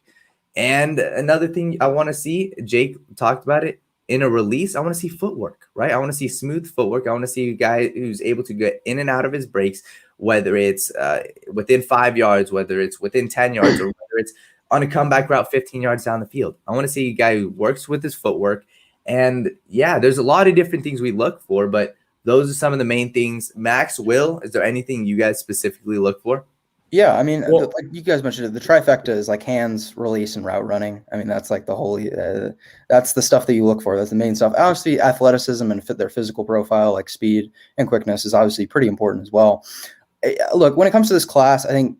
And another thing I want to see, Jake talked about it, in a release, I want to see footwork, right? I want to see smooth footwork. I want to see a guy who's able to get in and out of his breaks, whether it's within 5 yards, whether it's within 10 yards, or whether it's on a comeback route 15 yards down the field. I want to see a guy who works with his footwork. And yeah, there's a lot of different things we look for, but those are some of the main things. Max, Will, is there anything you guys specifically look for? Yeah, I mean, like you guys mentioned it, the trifecta is like hands, release, and route running. I mean, that's like the whole that's the stuff that you look for. That's the main stuff. Obviously, athleticism and fit their physical profile, like speed and quickness, is obviously pretty important as well. Look, when it comes to this class, I think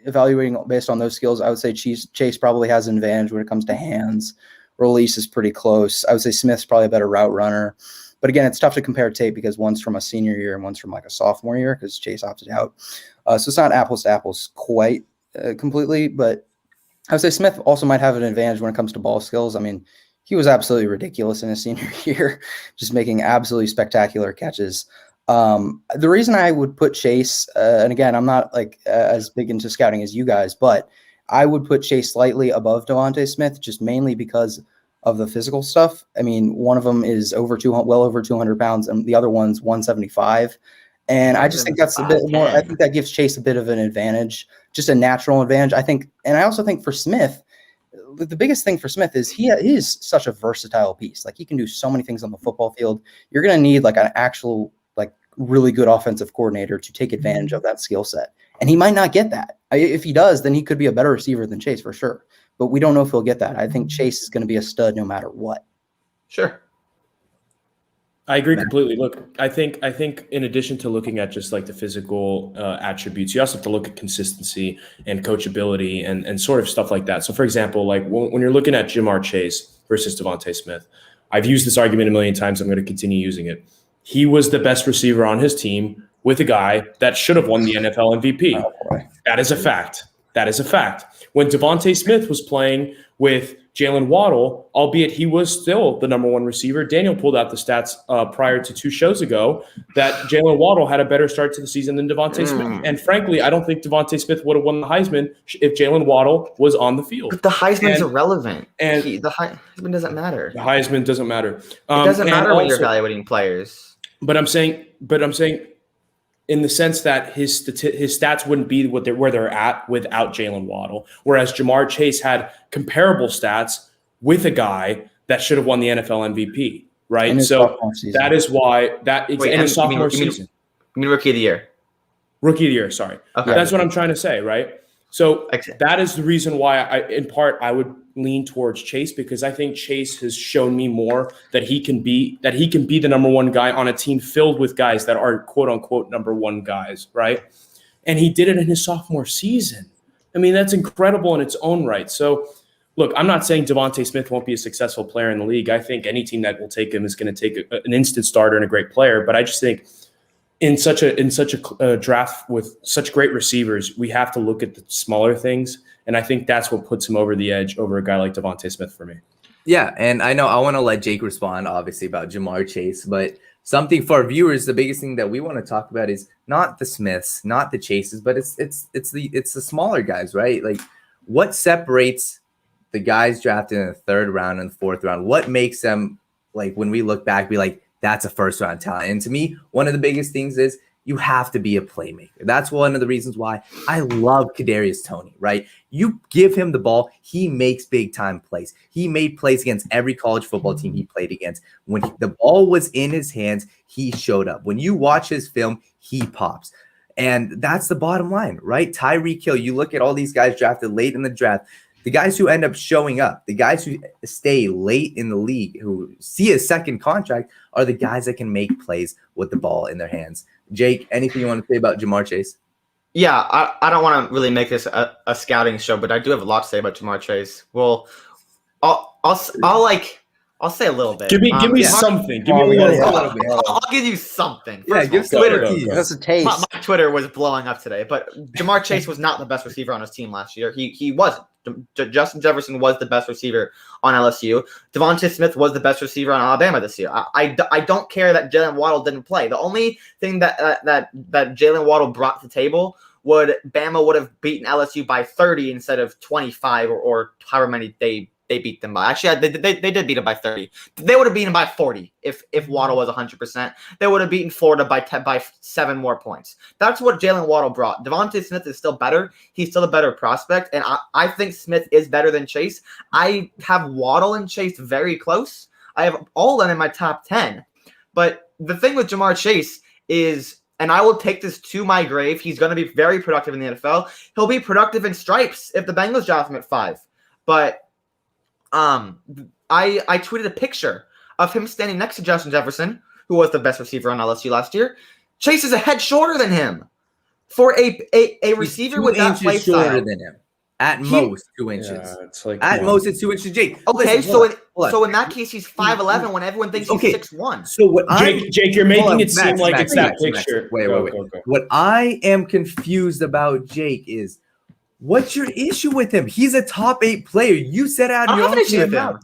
evaluating based on those skills, I would say Chase probably has an advantage when it comes to hands. Release is pretty close. I would say Smith's probably a better route runner. But again, it's tough to compare tape because one's from a senior year and one's from like a sophomore year because Chase opted out. So it's not apples to apples quite completely. But I would say Smith also might have an advantage when it comes to ball skills. I mean, he was absolutely ridiculous in his senior year, just making absolutely spectacular catches. The reason I would put Chase, and again, I'm not like as big into scouting as you guys, but I would put Chase slightly above Devontae Smith, just mainly because of the physical stuff. I mean, one of them is well over 200 pounds, and the other one's 175. And I just think that's a bit more. I think that gives Chase a bit of an advantage, just a natural advantage. I think, and I also think for Smith, the biggest thing for Smith is he is such a versatile piece. Like he can do so many things on the football field. You're going to need like an actual, like really good offensive coordinator to take advantage of that skill set. And he might not get that. If he does, then he could be a better receiver than Chase for sure. But we don't know if he'll get that. I think Chase is going to be a stud no matter what. Sure. I agree completely. Look, I think in addition to looking at just like the physical attributes, you also have to look at consistency and coachability and sort of stuff like that. So, for example, like when you're looking at Jamar Chase versus Devontae Smith, I've used this argument a million times. I'm going to continue using it. He was the best receiver on his team with a guy that should have won the NFL MVP. Oh, that is a fact. That is a fact. When Devontae Smith was playing with Jalen Waddle, albeit he was still the number one receiver, Daniel pulled out the stats prior to 2 shows ago that Jalen Waddle had a better start to the season than Devontae Smith. And frankly, I don't think Devontae Smith would have won the Heisman if Jalen Waddle was on the field. But the Heisman's irrelevant. And the Heisman doesn't matter. The Heisman doesn't matter. It doesn't matter when also, you're evaluating players. But I'm saying in the sense that his stats wouldn't be where they're at without Jalen Waddle, whereas Jamar Chase had comparable stats with a guy that should have won the NFL MVP, right? So that is why in his sophomore season. You mean rookie of the year? Rookie of the year, sorry. Okay. That's what I'm trying to say, right? So that is the reason why I would lean towards Chase, because I think Chase has shown me more that he can be the number one guy on a team filled with guys that are quote unquote number one guys, right? And he did it in his sophomore season. I mean, that's incredible in its own right. So look, I'm not saying Devontae Smith won't be a successful player in the league. I think any team that will take him is going to take an instant starter and a great player. But I just think in such a draft with such great receivers, we have to look at the smaller things. And I think that's what puts him over the edge over a guy like Devontae Smith for me. Yeah, and I know I want to let Jake respond, obviously, about Jamar Chase, but something for our viewers, the biggest thing that we want to talk about is not the Smiths, not the Chases, but it's the smaller guys, right? Like, what separates the guys drafted in the 3rd round and the 4th round, what makes them, like, when we look back, be like, that's a first-round talent? And to me, one of the biggest things is you have to be a playmaker. That's one of the reasons why I love Kadarius Toney, right? You give him the ball, he makes big-time plays. He made plays against every college football team he played against. When the ball was in his hands, he showed up. When you watch his film, he pops. And that's the bottom line, right? Tyreek Hill, you look at all these guys drafted late in the draft, the guys who end up showing up, the guys who stay late in the league, who see a second contract, are the guys that can make plays with the ball in their hands. Jake, anything you want to say about Jamar Chase? Yeah, I don't want to really make this a scouting show, but I do have a lot to say about Jamar Chase. Well, I'll say a little bit. Give me something. Give me a little bit. I'll give you something. Yeah, give Twitter. That's a taste. My Twitter was blowing up today, but Jamar Chase was not the best receiver on his team last year. He wasn't. Justin Jefferson was the best receiver on LSU. Devontae Smith was the best receiver on Alabama this year. I don't care that Jalen Waddle didn't play. The only thing that Jalen Waddle brought to the table Bama would have beaten LSU by 30 instead of 25 or however many they beat them by. Actually, they did beat them by 30. They would have beaten by 40 if Waddle was 100%. They would have beaten Florida by 7 more points. That's what Jalen Waddle brought. Devontae Smith is still better. He's still a better prospect, and I think Smith is better than Chase. I have Waddle and Chase very close. I have all of them in my top 10. But the thing with Jamar Chase is, and I will take this to my grave, he's going to be very productive in the NFL. He'll be productive in stripes if the Bengals draft him at 5. But I tweeted a picture of him standing next to Justin Jefferson, who was the best receiver on LSU last year. Chase is a head shorter than him. For a receiver with that play style. Shorter than him. At most 2 inches. Yeah, it's like At most it's 2 inches. Jake. Okay, listen, so in that case he's 5'11" when everyone thinks he's 6'1". So what Jake, you're making it seem like it's that picture. Wait. What I am confused about Jake is, what's your issue with him? He's a top 8 player. You said out I your have an issue with him.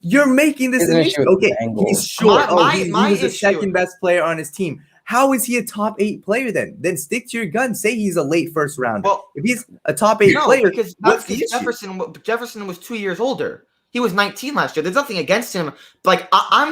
You're making this an issue. Okay, he's short. He was the second best player on his team. How is he a top 8 player then? Then stick to your gun. Say he's a late first rounder. Well, if he's a top 8 player, because what's the issue? Jefferson was 2 years older. He was 19 last year. There's nothing against him. Like I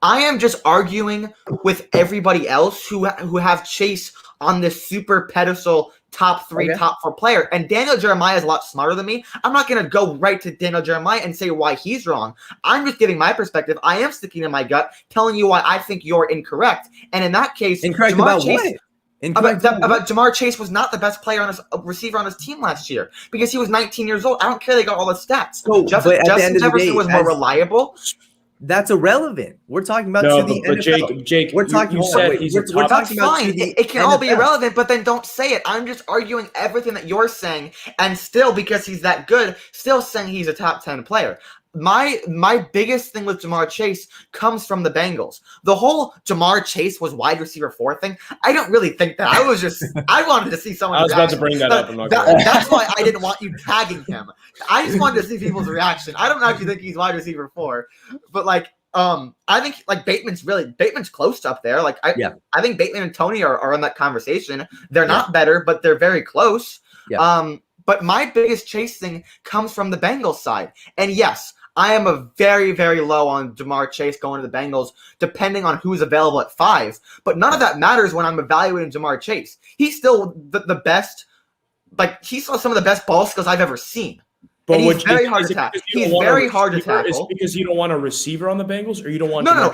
am just arguing with everybody else who have Chase on this super pedestal top 3, top 4 player. And Daniel Jeremiah is a lot smarter than me. I'm not going to go right to Daniel Jeremiah and say why he's wrong. I'm just giving my perspective. I am sticking to my gut, telling you why I think you're incorrect. And in that case, incorrect about what? About Jamar Chase was not the best player on his receiver on his team last year because he was 19 years old. I don't care they got all the stats. So, Justin Jefferson was more reliable. That's irrelevant. We're talking about the NFL. Jake, we're talking we're talking about fine. It can all be irrelevant, but then don't say it. I'm just arguing everything that you're saying, and still, because he's that good, still saying he's a top 10 player. My biggest thing with Jamar Chase comes from the Bengals. The whole Jamar Chase was wide receiver 4 thing, I don't really think that. I wanted to see someone. I was about to bring that up. That's why I didn't want you tagging him. I just wanted to see people's reaction. I don't actually think he's wide receiver 4, but I think Bateman's close up there. I think Bateman and Toney are in that conversation. They're not better, but they're very close. Yeah. But my biggest Chase thing comes from the Bengals side. And yes, I am a very, very low on Jamar Chase going to the Bengals, depending on who's available at 5. But none of that matters when I'm evaluating Jamar Chase. He's still the best. He saw some of the best ball skills I've ever seen. But he's very hard to tackle. He's very hard to tackle. Is it because you don't want a receiver on the Bengals, or you don't want? No.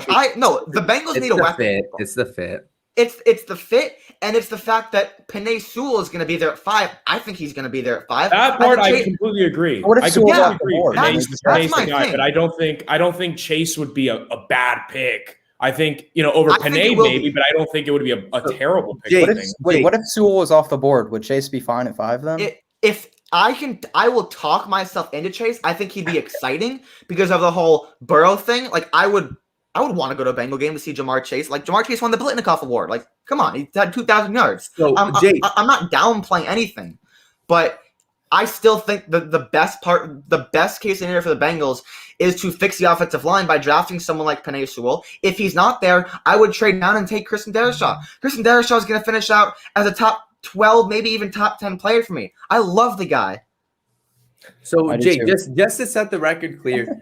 The Bengals need a weapon. It's the fit. It's the fit, and it's the fact that Penei Sewell is going to be there at 5. I think he's going to be there at 5. That part I completely agree. What if Sewell's off the board? That's my thing. But I don't think Chase would be a bad pick. I think over Penei maybe, but I don't think it would be a terrible pick. What if Sewell was off the board? Would Chase be fine at 5 then? If I will talk myself into Chase. I think he'd be exciting because of the whole Burrow thing. I would want to go to a Bengal game to see Jamar Chase. Jamar Chase won the Biletnikoff Award. Come on, he had 2,000 yards. So, I'm not downplaying anything, but I still think the best case scenario for the Bengals is to fix the offensive line by drafting someone like Penei Sewell. If he's not there, I would trade down and take Christian Darrisaw. Christian Darrisaw is going to finish out as a top 12, maybe even top 10 player for me. I love the guy. So I do Jake, too. just to set the record clear,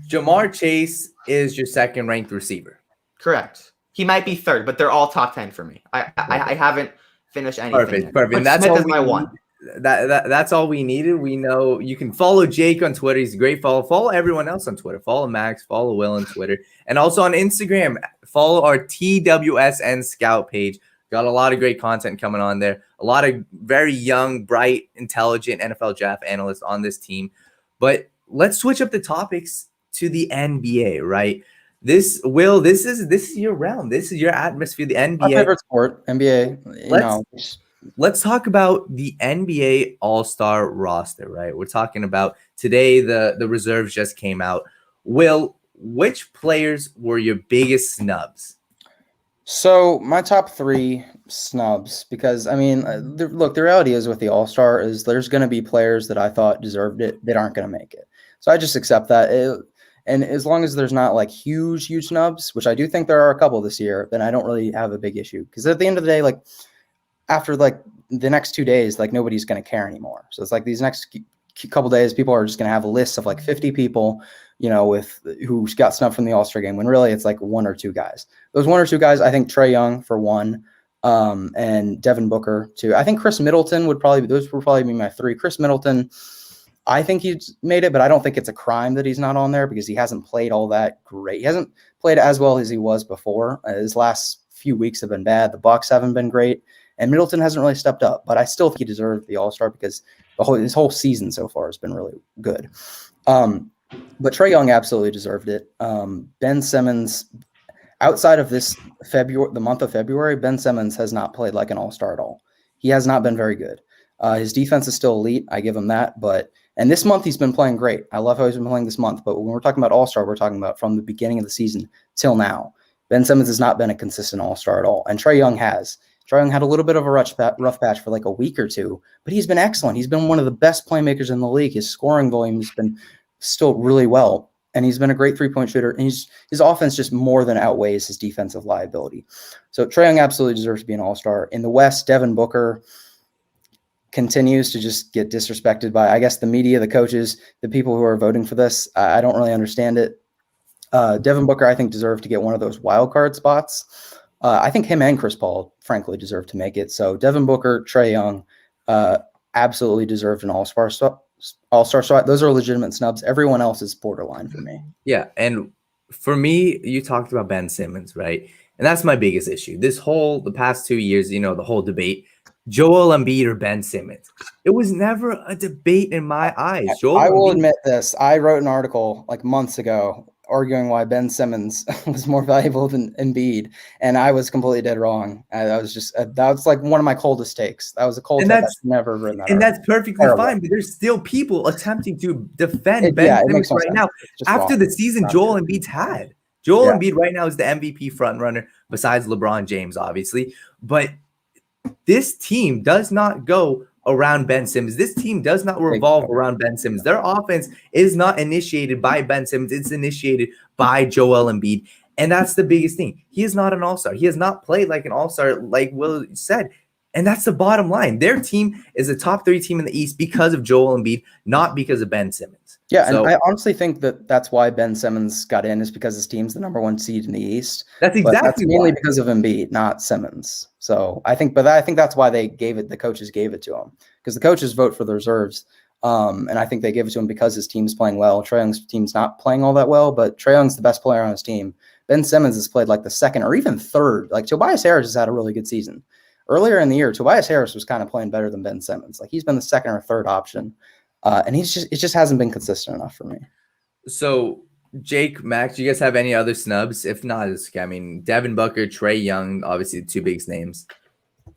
Jamar Chase is your second ranked receiver. Correct. He might be third, but they're all top 10 for me. I haven't finished anything Perfect, yet. perfect. But And that's Smith all is my we need. one. That's all we needed. We know you can follow Jake on Twitter. He's a great follow. Follow everyone else on Twitter. Follow Max. Follow Will on Twitter, and also on Instagram. Follow our TWSN Scout page. Got a lot of great content coming on there. A lot of very young, bright, intelligent NFL draft analysts on this team. But let's switch up the topics to the NBA. Right? This is your realm. This is your atmosphere. The NBA. My favorite sport, NBA. Let's talk about the NBA All-Star roster, right? We're talking about today, the reserves just came out. Will, which players were your biggest snubs? So my top 3 snubs, because I mean, look, the reality is with the All-Star is there's going to be players that I thought deserved it that aren't going to make it. So I just accept that. And as long as there's not like huge snubs, which I do think there are a couple this year, then I don't really have a big issue. Because at the end of the day, like after like the next 2 days, like nobody's going to care anymore. So it's like these next couple days, people are just going to have a list of like 50 people, with who got snubbed from the All-Star game, when really it's like 1 or 2 guys. Those 1 or 2 guys, I think Trae Young for 1, and Devin Booker 2. I think Chris Middleton would probably be my 3. Chris Middleton, I think he's made it, but I don't think it's a crime that he's not on there because he hasn't played all that great. He hasn't played as well as he was before. His last few weeks have been bad. The Bucks haven't been great. And Middleton hasn't really stepped up, but I still think he deserved the All-Star because his whole season so far has been really good. But Trae Young absolutely deserved it. Ben Simmons, outside of the month of February, Ben Simmons has not played like an All-Star at all. He has not been very good. His defense is still elite. I give him that. And this month he's been playing great. I love how he's been playing this month. But when we're talking about All-Star, we're talking about from the beginning of the season till now. Ben Simmons has not been a consistent All-Star at all. And Trae Young has. Trae Young had a little bit of a rough patch for like a week or 2, but he's been excellent. He's been one of the best playmakers in the league. His scoring volume has been still really well, and he's been a great 3-point shooter. And his offense just more than outweighs his defensive liability. So Trae Young absolutely deserves to be an All-Star. In the West, Devin Booker continues to just get disrespected by, I guess, the media, the coaches, the people who are voting for this. I don't really understand it. Devin Booker, I think, deserved to get one of those wild card spots. I think him and Chris Paul, frankly, deserve to make it. So Devin Booker, Trae Young, absolutely deserved an All-Star spot. Those are legitimate snubs. Everyone else is borderline for me. Yeah, and for me, you talked about Ben Simmons, right? And that's my biggest issue. The past 2 years, the whole debate, Joel Embiid or Ben Simmons. It was never a debate in my eyes. I will admit this. I wrote an article like months ago arguing why Ben Simmons was more valuable than Embiid, and I was completely dead wrong. That was like one of my coldest takes. That was a cold take. I've never written that. And that's perfectly fine, but there's still people attempting to defend Ben Simmons right now after the season Joel Embiid's had. Joel Embiid right now is the MVP frontrunner besides LeBron James, obviously, but this team does not go around Ben Simmons. This team does not revolve around Ben Simmons. Their offense is not initiated by Ben Simmons. It's initiated by Joel Embiid. And that's the biggest thing. He is not an all-star. He has not played like an all-star, like Will said. And that's the bottom line. Their team is a top 3 team in the East because of Joel Embiid, not because of Ben Simmons. Yeah, and I honestly think that's why Ben Simmons got in, is because his team's the number 1 seed in the East. That's exactly mainly because of Embiid, not Simmons. So I think that's why the coaches gave it to him, because the coaches vote for the reserves. And I think they gave it to him because his team's playing well. Trae Young's team's not playing all that well, but Trae Young's the best player on his team. Ben Simmons has played like the second or even third. Like Tobias Harris has had a really good season. Earlier in the year, Tobias Harris was kind of playing better than Ben Simmons. Like he's been the second or third option. And it just hasn't been consistent enough for me. So Jake, Max, do you guys have any other snubs? If not, Devin Booker, Trae Young, obviously the 2 biggest names.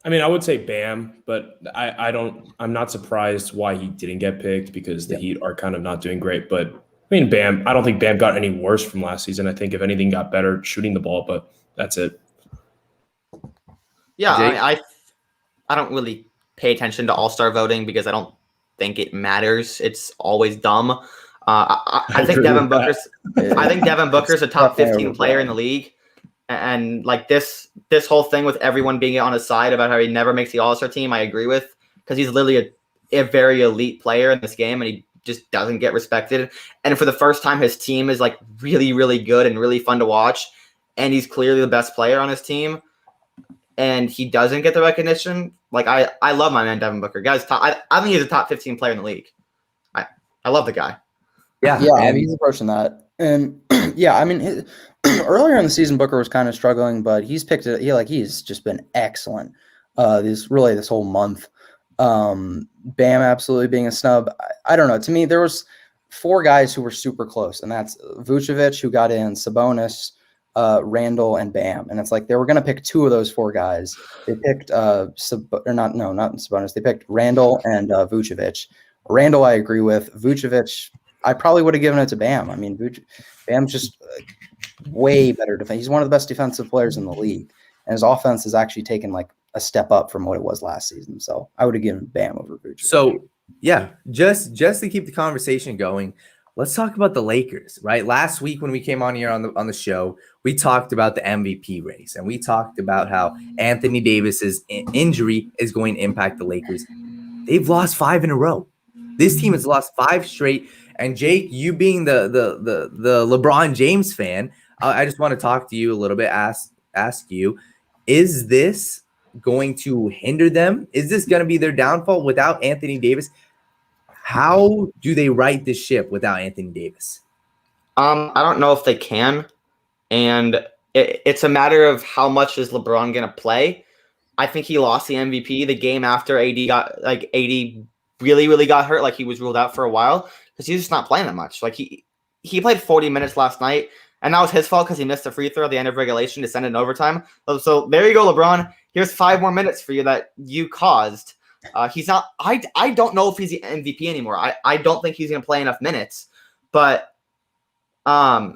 I mean, I would say Bam, but I'm not surprised why he didn't get picked, because the Heat are kind of not doing great. But I mean, Bam, I don't think Bam got any worse from last season. I think if anything got better shooting the ball, but that's it. Yeah, I don't really pay attention to All-Star voting because I don't think it matters. It's always dumb. I think Devin Booker's a top 15 player in the league. And like this whole thing with everyone being on his side about how he never makes the All-Star team, I agree with, because he's literally a very elite player in this game, and he just doesn't get respected. And for the first time, his team is like really, really good and really fun to watch. And he's clearly the best player on his team. And he doesn't get the recognition. Like, I love my man, Devin Booker. Guys, I think he's a top 15 player in the league. I love the guy. Yeah, he's approaching that. And yeah, I mean, earlier in the season, Booker was kind of struggling, but he's picked it. He's just been excellent. This whole month. Bam absolutely being a snub. I don't know. To me, there was 4 guys who were super close, and that's Vucevic, who got in, Sabonis, Randall, and Bam. And it's like they were going to pick 2 of those 4 guys. They picked not Sabonis. They picked Randall and Vucevic. Randall, I agree with. Vucevic, I probably would have given it to Bam. I mean, Bam's just way better defense. He's one of the best defensive players in the league, and his offense has actually taken like a step up from what it was last season. So I would have given Bam over Vucevic. So yeah, just to keep the conversation going, let's talk about the Lakers. Right, last week when we came on here on the show, we talked about the MVP race, and we talked about how Anthony Davis's injury is going to impact the Lakers. They've lost 5 in a row. This team has lost 5 straight. And Jake, you being the LeBron James fan, I just want to talk to you a little bit. Ask you, is this going to hinder them? Is this going to be their downfall without Anthony Davis? How do they right this ship without Anthony Davis? I don't know if they can, and it's a matter of how much is LeBron going to play. I think he lost the MVP the game after AD really, really got hurt. Like, he was ruled out for a while because he's just not playing that much. Like, he played 40 minutes last night, and that was his fault because he missed a free throw at the end of regulation to send it in overtime. So there you go, LeBron. Here's 5 more minutes for you that you caused. He's not. I don't know if he's the MVP anymore. I don't think he's going to play enough minutes. But I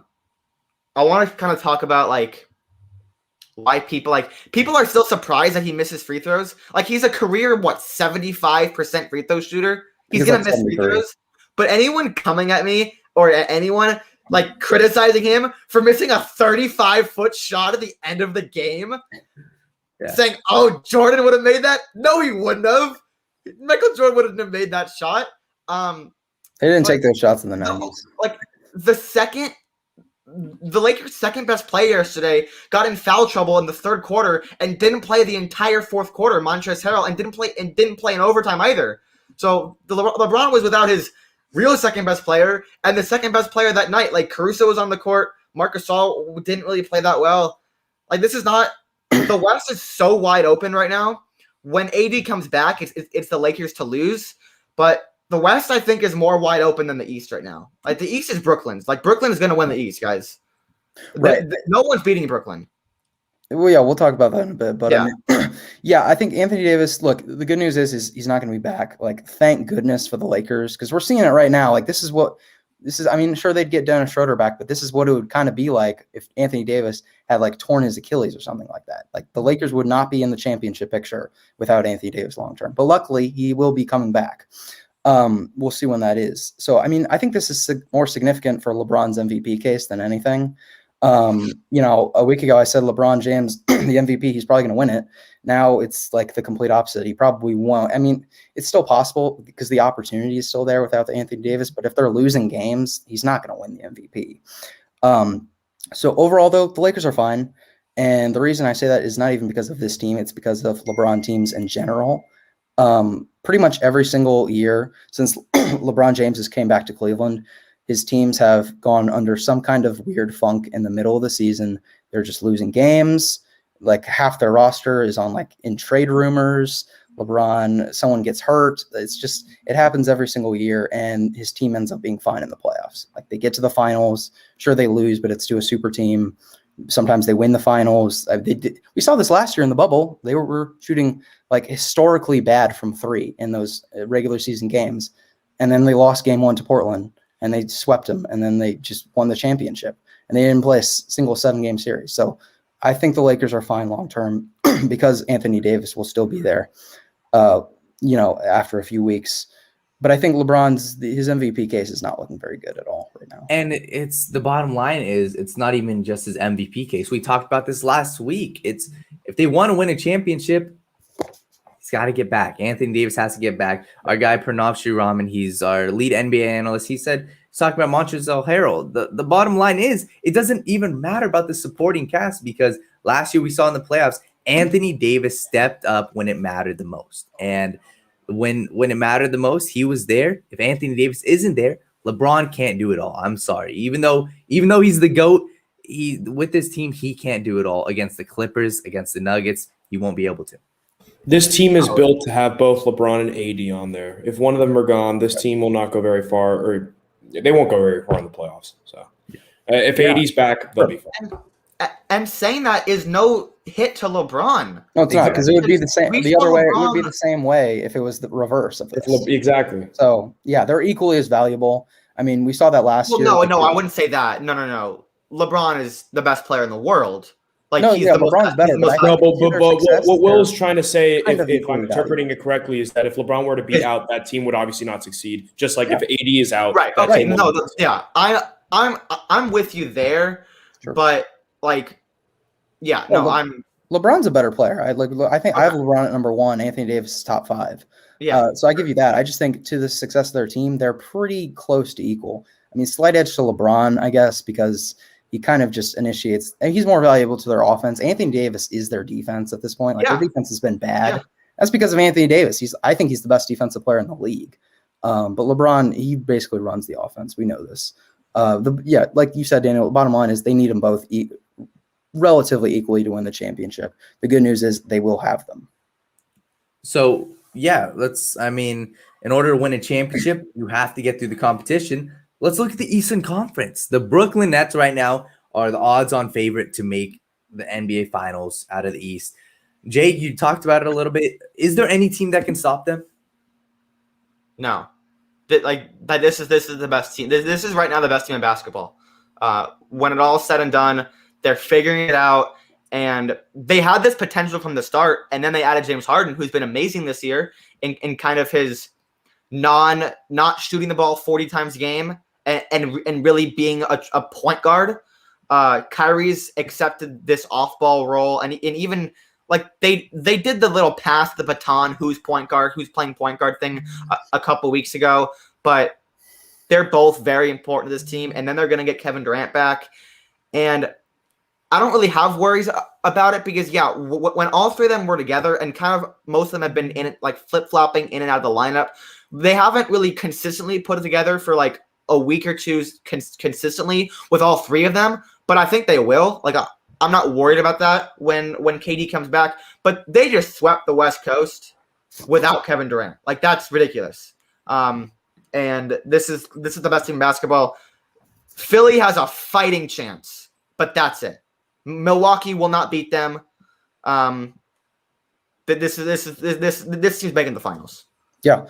want to kind of talk about like why people are still surprised that he misses free throws. Like, he's a career 75% free throw shooter. He's going to miss free throws. But anyone coming at me or anyone like criticizing him for missing a 35-foot shot at the end of the game, saying, "Oh, Jordan would have made that." No, he wouldn't have. Michael Jordan wouldn't have made that shot. They didn't take those shots in the 90s. Like, the Lakers' second best player yesterday got in foul trouble in the third quarter and didn't play the entire fourth quarter. Montrezl Harrell and didn't play in overtime either. So LeBron was without his real second best player and the second best player that night. Like, Caruso was on the court. Marc Gasol didn't really play that well. Like, this is not. The West is so wide open right now. When AD comes back, it's the Lakers to lose. But the West, I think, is more wide open than the East right now. Like, the East is Brooklyn's. Like, Brooklyn is going to win the East, guys. Right. No one's beating Brooklyn. Well, yeah, we'll talk about that in a bit. But Yeah. I mean, I think Anthony Davis, look, the good news is he's not going to be back. Like, thank goodness for the Lakers, because we're seeing it right now. Like, I mean, sure, they'd get Dennis Schroeder back, but this is what it would kind of be like if Anthony Davis had like torn his Achilles or something like that. Like, the Lakers would not be in the championship picture without Anthony Davis long term. But luckily, he will be coming back. We'll see when that is. So, I mean, I think this is more significant for LeBron's MVP case than anything. A week ago I said LeBron James, the MVP, he's probably going to win it. Now it's like the complete opposite. He probably won't. I mean, it's still possible because the opportunity is still there without the Anthony Davis, but if they're losing games, he's not going to win the MVP. So overall though, the Lakers are fine. And the reason I say that is not even because of this team. It's because of LeBron teams in general. Pretty much every single year since LeBron James has came back to Cleveland, his teams have gone under some kind of weird funk in the middle of the season. They're just losing games. Like, half their roster is on in trade rumors. Someone gets hurt. It happens every single year, and his team ends up being fine in the playoffs. Like, they get to the finals. Sure, they lose, but it's to a super team. Sometimes they win the finals. We saw this last year in the bubble. They were shooting historically bad from 3 in those regular season games. And then they lost game 1 to Portland and they swept them. And then they just won the championship and they didn't play a single 7-game series. So I think the Lakers are fine long-term because Anthony Davis will still be there, after a few weeks. But I think his MVP case is not looking very good at all right now. And it's the bottom line is it's not even just his MVP case. We talked about this last week. It's if they want to win a championship, He's got to get back. Anthony Davis has to get back. Our guy Pranav Sriraman, he's our lead NBA analyst. He said, he's talking about Montrezl Harrell. The bottom line is it doesn't even matter about the supporting cast because last year we saw in the playoffs, Anthony Davis stepped up when it mattered the most. And when it mattered the most, he was there. If Anthony Davis isn't there, LeBron can't do it all. I'm sorry. Even though he's the GOAT, with this team, he can't do it all against the Clippers, against the Nuggets. He won't be able to. This team is built to have both LeBron and AD on there. If one of them are gone, this team will not go very far, or they won't go very far in the playoffs. So, if AD's back, they'll be fine. And saying that is no hit to LeBron. No, it's not, because it would be the same. We The other saw way, it LeBron- would be the same way if it was the reverse of this. Exactly. So yeah, they're equally as valuable. I mean, we saw that last year. No, I wouldn't say that. No. LeBron is the best player in the world. Like, No, he's yeah, the most, LeBron's better, he's the most- but I No, think but what Will is trying to say, kind of if equally I'm interpreting it correctly, is that if LeBron were to be out, that team would obviously not succeed. Just like if AD is out, right? that Okay, team no, will. yeah, I'm with you there, Sure. but like, yeah, Well, no, I'm LeBron's a better player. I think I have LeBron at number 1. Anthony Davis is top 5. yeah. So I give you that. I just think to the success of their team, they're pretty close to equal. I mean, slight edge to LeBron, I guess, because he kind of just initiates, and he's more valuable to their offense. Anthony Davis is their defense at this point. Like, their defense has been bad. Yeah. That's because of Anthony Davis. I think he's the best defensive player in the league. But LeBron, he basically runs the offense. We know this. Like you said, Daniel, the bottom line is they need them both relatively equally to win the championship. The good news is they will have them. So, yeah, in order to win a championship, you have to get through the competition. Let's look at the Eastern Conference. The Brooklyn Nets right now are the odds-on favorite to make the NBA Finals out of the East. Jake, you talked about it a little bit. Is there any team that can stop them? No, this is the best team. This is right now the best team in basketball. When it all said and done, they're figuring it out, and they had this potential from the start. And then they added James Harden, who's been amazing this year in kind of his not shooting the ball 40 times a game and really being a point guard. Kyrie's accepted this off-ball role, and even. Like they did the little pass the baton, who's point guard, who's playing point guard thing a couple weeks ago, but they're both very important to this team. And then they're going to get Kevin Durant back. And I don't really have worries about it because, when all three of them were together and kind of most of them have been in it, like flip-flopping in and out of the lineup, they haven't really consistently put it together for like a week or two consistently with all three of them. But I think they will. Like, I'm not worried about that when KD comes back, but they just swept the West Coast without Kevin Durant. Like, that's ridiculous. And this is the best team in basketball. Philly has a fighting chance, but that's it. Milwaukee will not beat them. This team's making the finals. Yeah.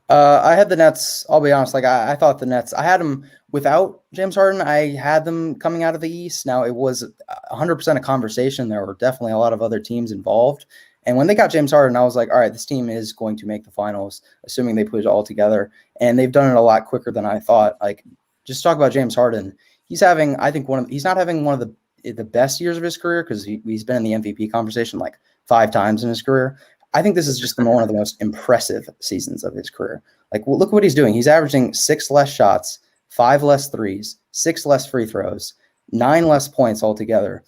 I had the Nets. I'll be honest. Like I thought the Nets. I had them without James Harden. I had them coming out of the East. Now it was 100% a conversation. There were definitely a lot of other teams involved. And when they got James Harden, I was like, all right, this team is going to make the finals, assuming they put it all together. And they've done it a lot quicker than I thought. Like, just talk about James Harden. He's having, I think, he's not having one of the best years of his career because he's been in the MVP conversation like 5 times in his career. I think this is just one of the most impressive seasons of his career. Like, well, look what he's doing. He's averaging 6 less shots, 5 less threes, 6 less free throws, 9 less points altogether.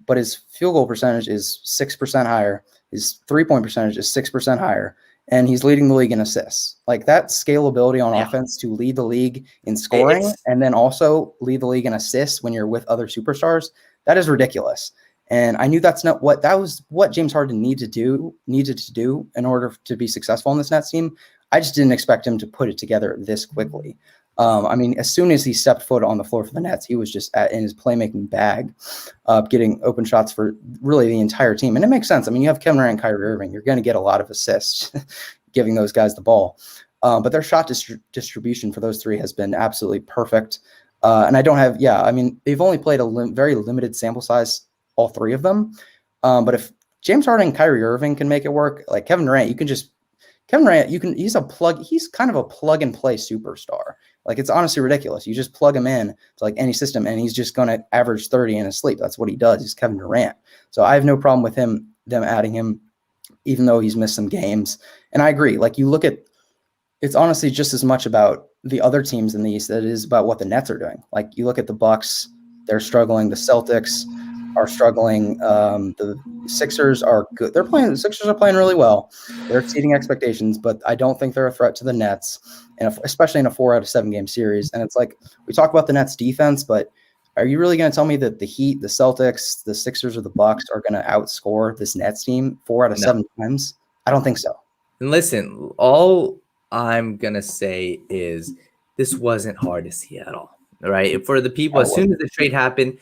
But his field goal percentage is 6% higher. His 3-point percentage is 6% higher. And he's leading the league in assists. Like, that scalability on offense to lead the league in scoring and then also lead the league in assists when you're with other superstars, that is ridiculous. And I knew that was what James Harden needed to do in order to be successful on this Nets team. I just didn't expect him to put it together this quickly. I mean, as soon as he stepped foot on the floor for the Nets, he was just in his playmaking bag, getting open shots for really the entire team. And it makes sense. I mean, you have Kevin Durant and Kyrie Irving. You're going to get a lot of assists giving those guys the ball. But their shot distribution for those three has been absolutely perfect. And I don't have, I mean, they've only played a very limited sample size, all three of them. But if James Harden and Kyrie Irving can make it work, like Kevin Durant, he's kind of a plug and play superstar. Like, it's honestly ridiculous. You just plug him in to like any system and he's just going to average 30 in his sleep. That's what he does. He's Kevin Durant. So I have no problem with them adding him. even though he's missed some games. And I agree. Like you look at, it's honestly just as much about the other teams in the East that it is about what the Nets are doing. Like you look at the Bucks, they're struggling. The Celtics are struggling. The Sixers are good. The Sixers are playing really well. They're exceeding expectations, but I don't think they're a threat to the Nets, and especially in a 4 out of 7 game series. And it's like we talk about the Nets defense, but are you really going to tell me that the Heat, the Celtics, the Sixers, or the Bucks are going to outscore this Nets team 4 out of 7 times? I don't think so. And listen, all I'm going to say is this wasn't hard to see at all. Right? For the people, as soon as the trade happened,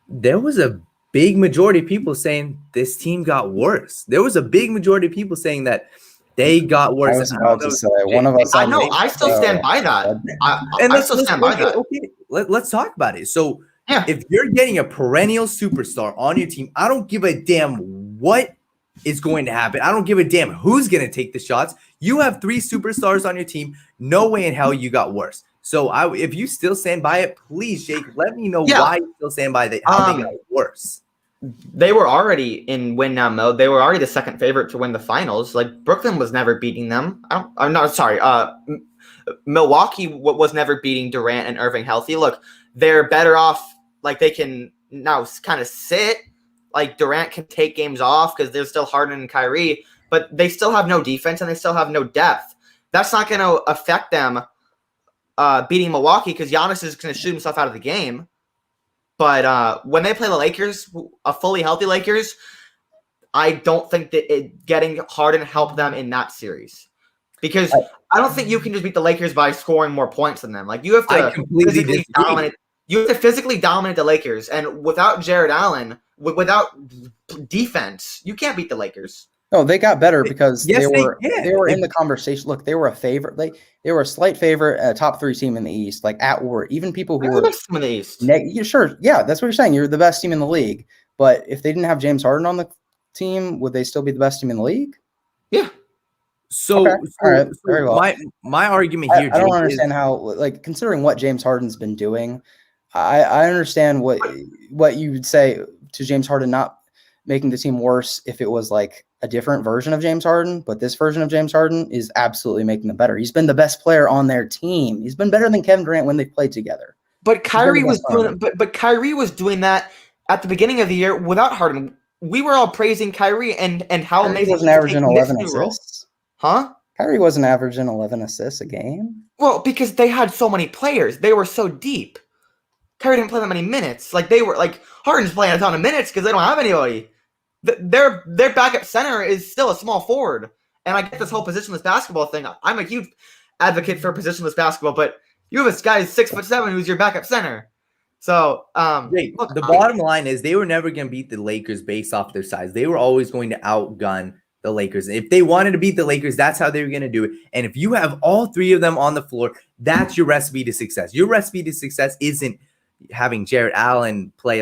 there was a big majority of people saying this team got worse. There was a big majority of people saying that they got worse. I was about to say, one of us. I know. I still stand by that. I still stand by that. Okay, let's talk about it. So, if you're getting a perennial superstar on your team, I don't give a damn what is going to happen. I don't give a damn who's going to take the shots. You have 3 superstars on your team. No way in hell you got worse. So if you still stand by it, please, Jake, let me know why you still stand by that. How they got worse. They were already in win now mode. They were already the second favorite to win the finals. Like Brooklyn was never beating them. I'm not sorry. Milwaukee was never beating Durant and Irving healthy. Look, they're better off. Like they can now kind of sit. Like Durant can take games off because they're still Harden and Kyrie, but they still have no defense and they still have no depth. That's not going to affect them. Beating Milwaukee because Giannis is going to shoot himself out of the game. But when they play the Lakers, a fully healthy Lakers, I don't think that getting Harden helped them in that series. Because I don't think you can just beat the Lakers by scoring more points than them. Like you have to physically dominate. You have to physically dominate the Lakers. And without Jared Allen, without defense, you can't beat the Lakers. No, they got better because they were in the conversation. Look, they were a favorite. They were a slight favorite, a top 3 team in the East, like at war. Even people who were the best team in the East. Sure, yeah, that's what you're saying. You're the best team in the league. But if they didn't have James Harden on the team, would they still be the best team in the league? Yeah. So, all right, very well. My argument here, I don't understand how, like, considering what James Harden's been doing, I understand what you would say to James Harden not making the team worse if it was like a different version of James Harden, but this version of James Harden is absolutely making them better. He's been the best player on their team. He's been better than Kevin Durant when they played together. But Kyrie was Kyrie was doing that at the beginning of the year without Harden. We were all praising Kyrie and how Kyrie amazing wasn't averaging 11 assists. Huh? Kyrie wasn't averaging 11 assists a game. Well, because they had so many players. They were so deep. Kyrie didn't play that many minutes. Like they were like Harden's playing a ton of minutes because they don't have anybody. Their backup center is still a small forward. And I get this whole positionless basketball thing. I'm a huge advocate for positionless basketball, but you have this guy who's 6'7" who's your backup center. So look, the bottom line is they were never going to beat the Lakers based off their size. They were always going to outgun the Lakers. If they wanted to beat the Lakers, that's how they were going to do it. And if you have all 3 of them on the floor, that's your recipe to success. Your recipe to success isn't having Jared Allen play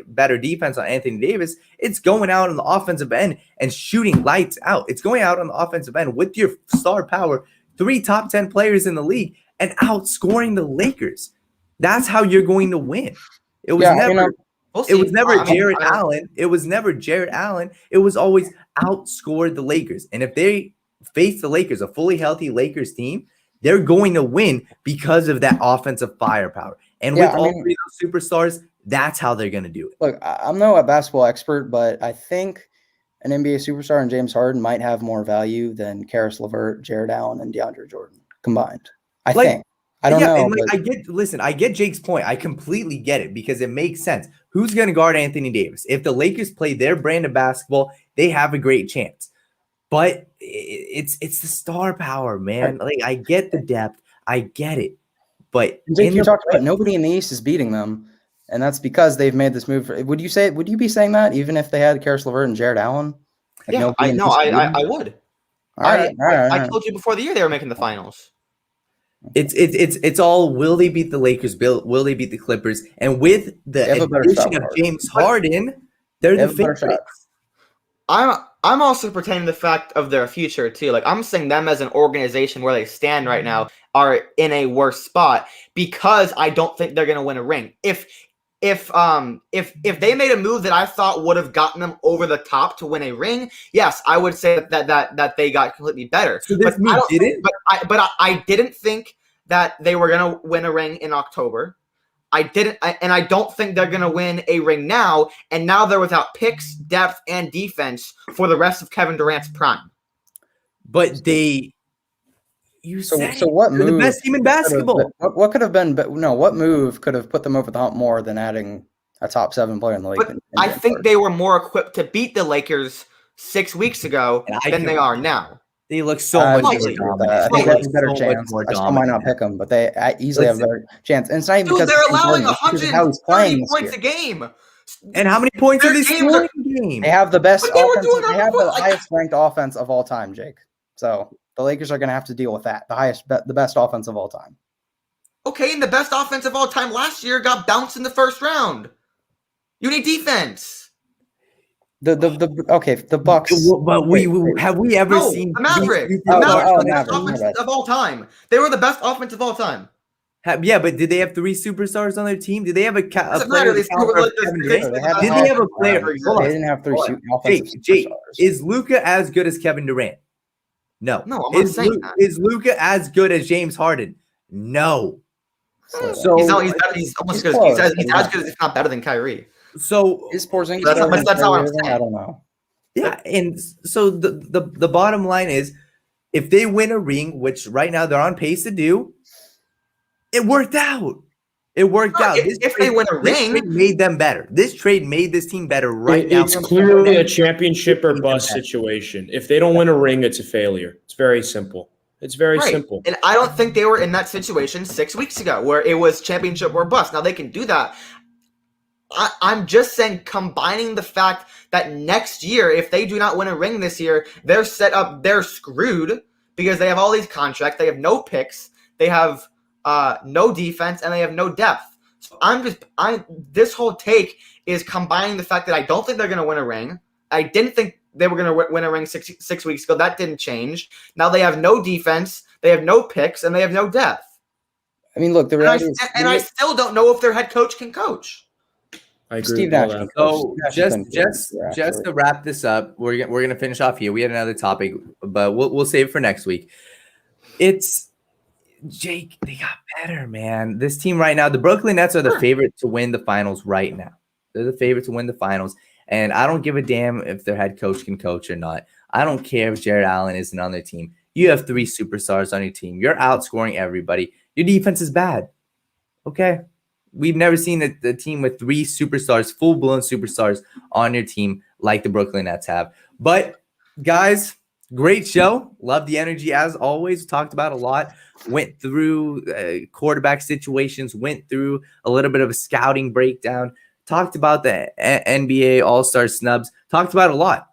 better defense on Anthony Davis. It's going out on the offensive end and shooting lights out. It's going out on the offensive end with your star power, 3 top 10 players in the league, and outscoring the Lakers. That's how you're going to win. It was never Jared Allen. It was never Jared Allen. It was always outscore the Lakers. And if they face the Lakers, a fully healthy Lakers team, they're going to win because of that offensive firepower. And with all 3 of those superstars, that's how they're going to do it. Look, I'm no a basketball expert, but I think an NBA superstar and James Harden might have more value than Karis LeVert, Jared Allen, and DeAndre Jordan combined. I think. I don't know. And I get Jake's point. I completely get it because it makes sense. Who's going to guard Anthony Davis? If the Lakers play their brand of basketball, they have a great chance. But it's the star power, man. Like I get the depth. I get it. But Jake, you talked about nobody in the East is beating them, and that's because they've made this move. Would you be saying that even if they had Karis LeVert and Jared Allen? Like I would. I told you before the year they were making the finals. It's all will they beat the Lakers? Will they beat the Clippers? And with the addition of James Harden, they're the favorites. I'm also pertaining to the fact of their future too. Like I'm saying them as an organization where they stand right now are in a worse spot because I don't think they're going to win a ring. If if they made a move that I thought would have gotten them over the top to win a ring, yes, I would say that they got completely better. So this move didn't? I didn't think that they were gonna win a ring in October. I don't think they're gonna win a ring now. And now they're without picks, depth, and defense for the rest of Kevin Durant's prime. But so what move? The best team in basketball. What could have been? But no, what move could have put them over the hump more than adding a top 7 player in the league? But I think they were more equipped to beat the Lakers 6 weeks ago than they are now. They look so much more dominant. I think they have a better chance. I still might not pick them, but they easily have a better chance. And it's not even because they're allowing 130 points a game. And how many points are they scoring a game? They have the best offense. They have the highest ranked offense of all time, Jake. So the Lakers are going to have to deal with that. The best offense of all time. Okay, and the best offense of all time last year got bounced in the first round. You need defense. The Bucks. But have we ever seen the Mavericks? The Mavericks were the best offense of all time. They were the best offense of all time. Yeah, but did they have 3 superstars on their team? Did they have a player? Did they have a player? They didn't have 3 offensive Jake, superstars. is Luka as good as Kevin Durant? No. I'm not saying that. Is Luka as good as James Harden? No. So he's almost good. He's as good as, if not better than Kyrie. So is Porzingis? That's not what I'm saying. I don't know. Yeah, and so the bottom line is, if they win a ring, which right now they're on pace to do, it worked out. It worked out. If they win a ring, this trade made them better. This trade made this team better right now. It's clearly a championship or bust situation. If they don't win a ring, it's a failure. It's very simple. It's very simple. And I don't think they were in that situation 6 weeks ago where it was championship or bust. Now they can do that. I'm just saying, combining the fact that next year, if they do not win a ring this year, they're set up, they're screwed because they have all these contracts, they have no picks, they have no defense, and they have no depth. So this whole take is combining the fact that I don't think they're going to win a ring. I didn't think they were going to win a ring six weeks ago. That didn't change. Now they have no defense, they have no picks, and they have no depth. I mean, look, the reality is, I still don't know if their head coach can coach. I agree. Steve Nash. So just to wrap this up, we're gonna finish off here. We had another topic, but we'll save it for next week. It's Jake. They got better, man. This team right now, the Brooklyn Nets are the favorite to win the finals right now. They're the favorite to win the finals, and I don't give a damn if their head coach can coach or not. I don't care if Jared Allen isn't on their team. You have 3 superstars on your team. You're outscoring everybody. Your defense is bad. Okay. We've never seen a team with 3 superstars, full-blown superstars on your team like the Brooklyn Nets have. But, guys, great show. Love the energy as always. Talked about a lot. Went through quarterback situations. Went through a little bit of a scouting breakdown. Talked about the NBA All-Star snubs. Talked about a lot.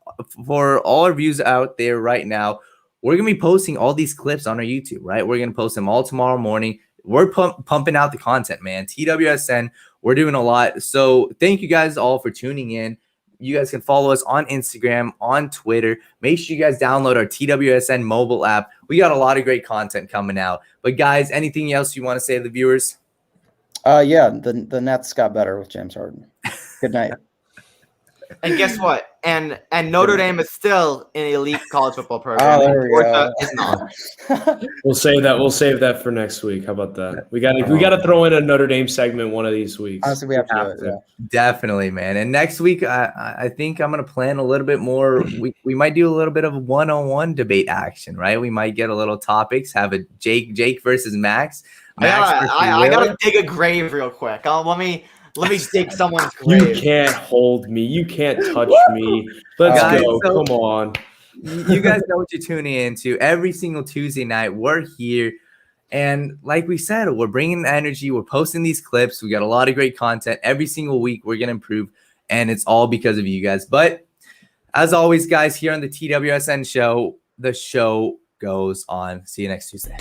For all our views out there right now, we're going to be posting all these clips on our YouTube, right? We're going to post them all tomorrow morning. We're pumping out the content, man. TWSN, we're doing a lot. So thank you guys all for tuning in. You guys can follow us on Instagram, on Twitter. Make sure you guys download our TWSN mobile app. We got a lot of great content coming out. But guys, anything else you want to say to the viewers? Yeah, the Nets got better with James Harden. Good night. And guess what? And Notre Dame is still an elite college football program. Oh, there we go. Is not. We'll save that for next week. How about that? We got to throw in a Notre Dame segment one of these weeks. Honestly, we have to do it. Yeah. Definitely, man. And next week, I think I'm gonna plan a little bit more. We might do a little bit of a one-on-one debate action, right? We might get a little topics. Have a Jake versus Max. I gotta dig a grave real quick. Let me dig someone's grave. You can't hold me. You can't touch me. Let's go. So, come on. You guys know what you're tuning into. Every single Tuesday night, we're here. And like we said, we're bringing the energy. We're posting these clips. We got a lot of great content. Every single week, we're going to improve. And it's all because of you guys. But as always, guys, here on the TWSN show, the show goes on. See you next Tuesday.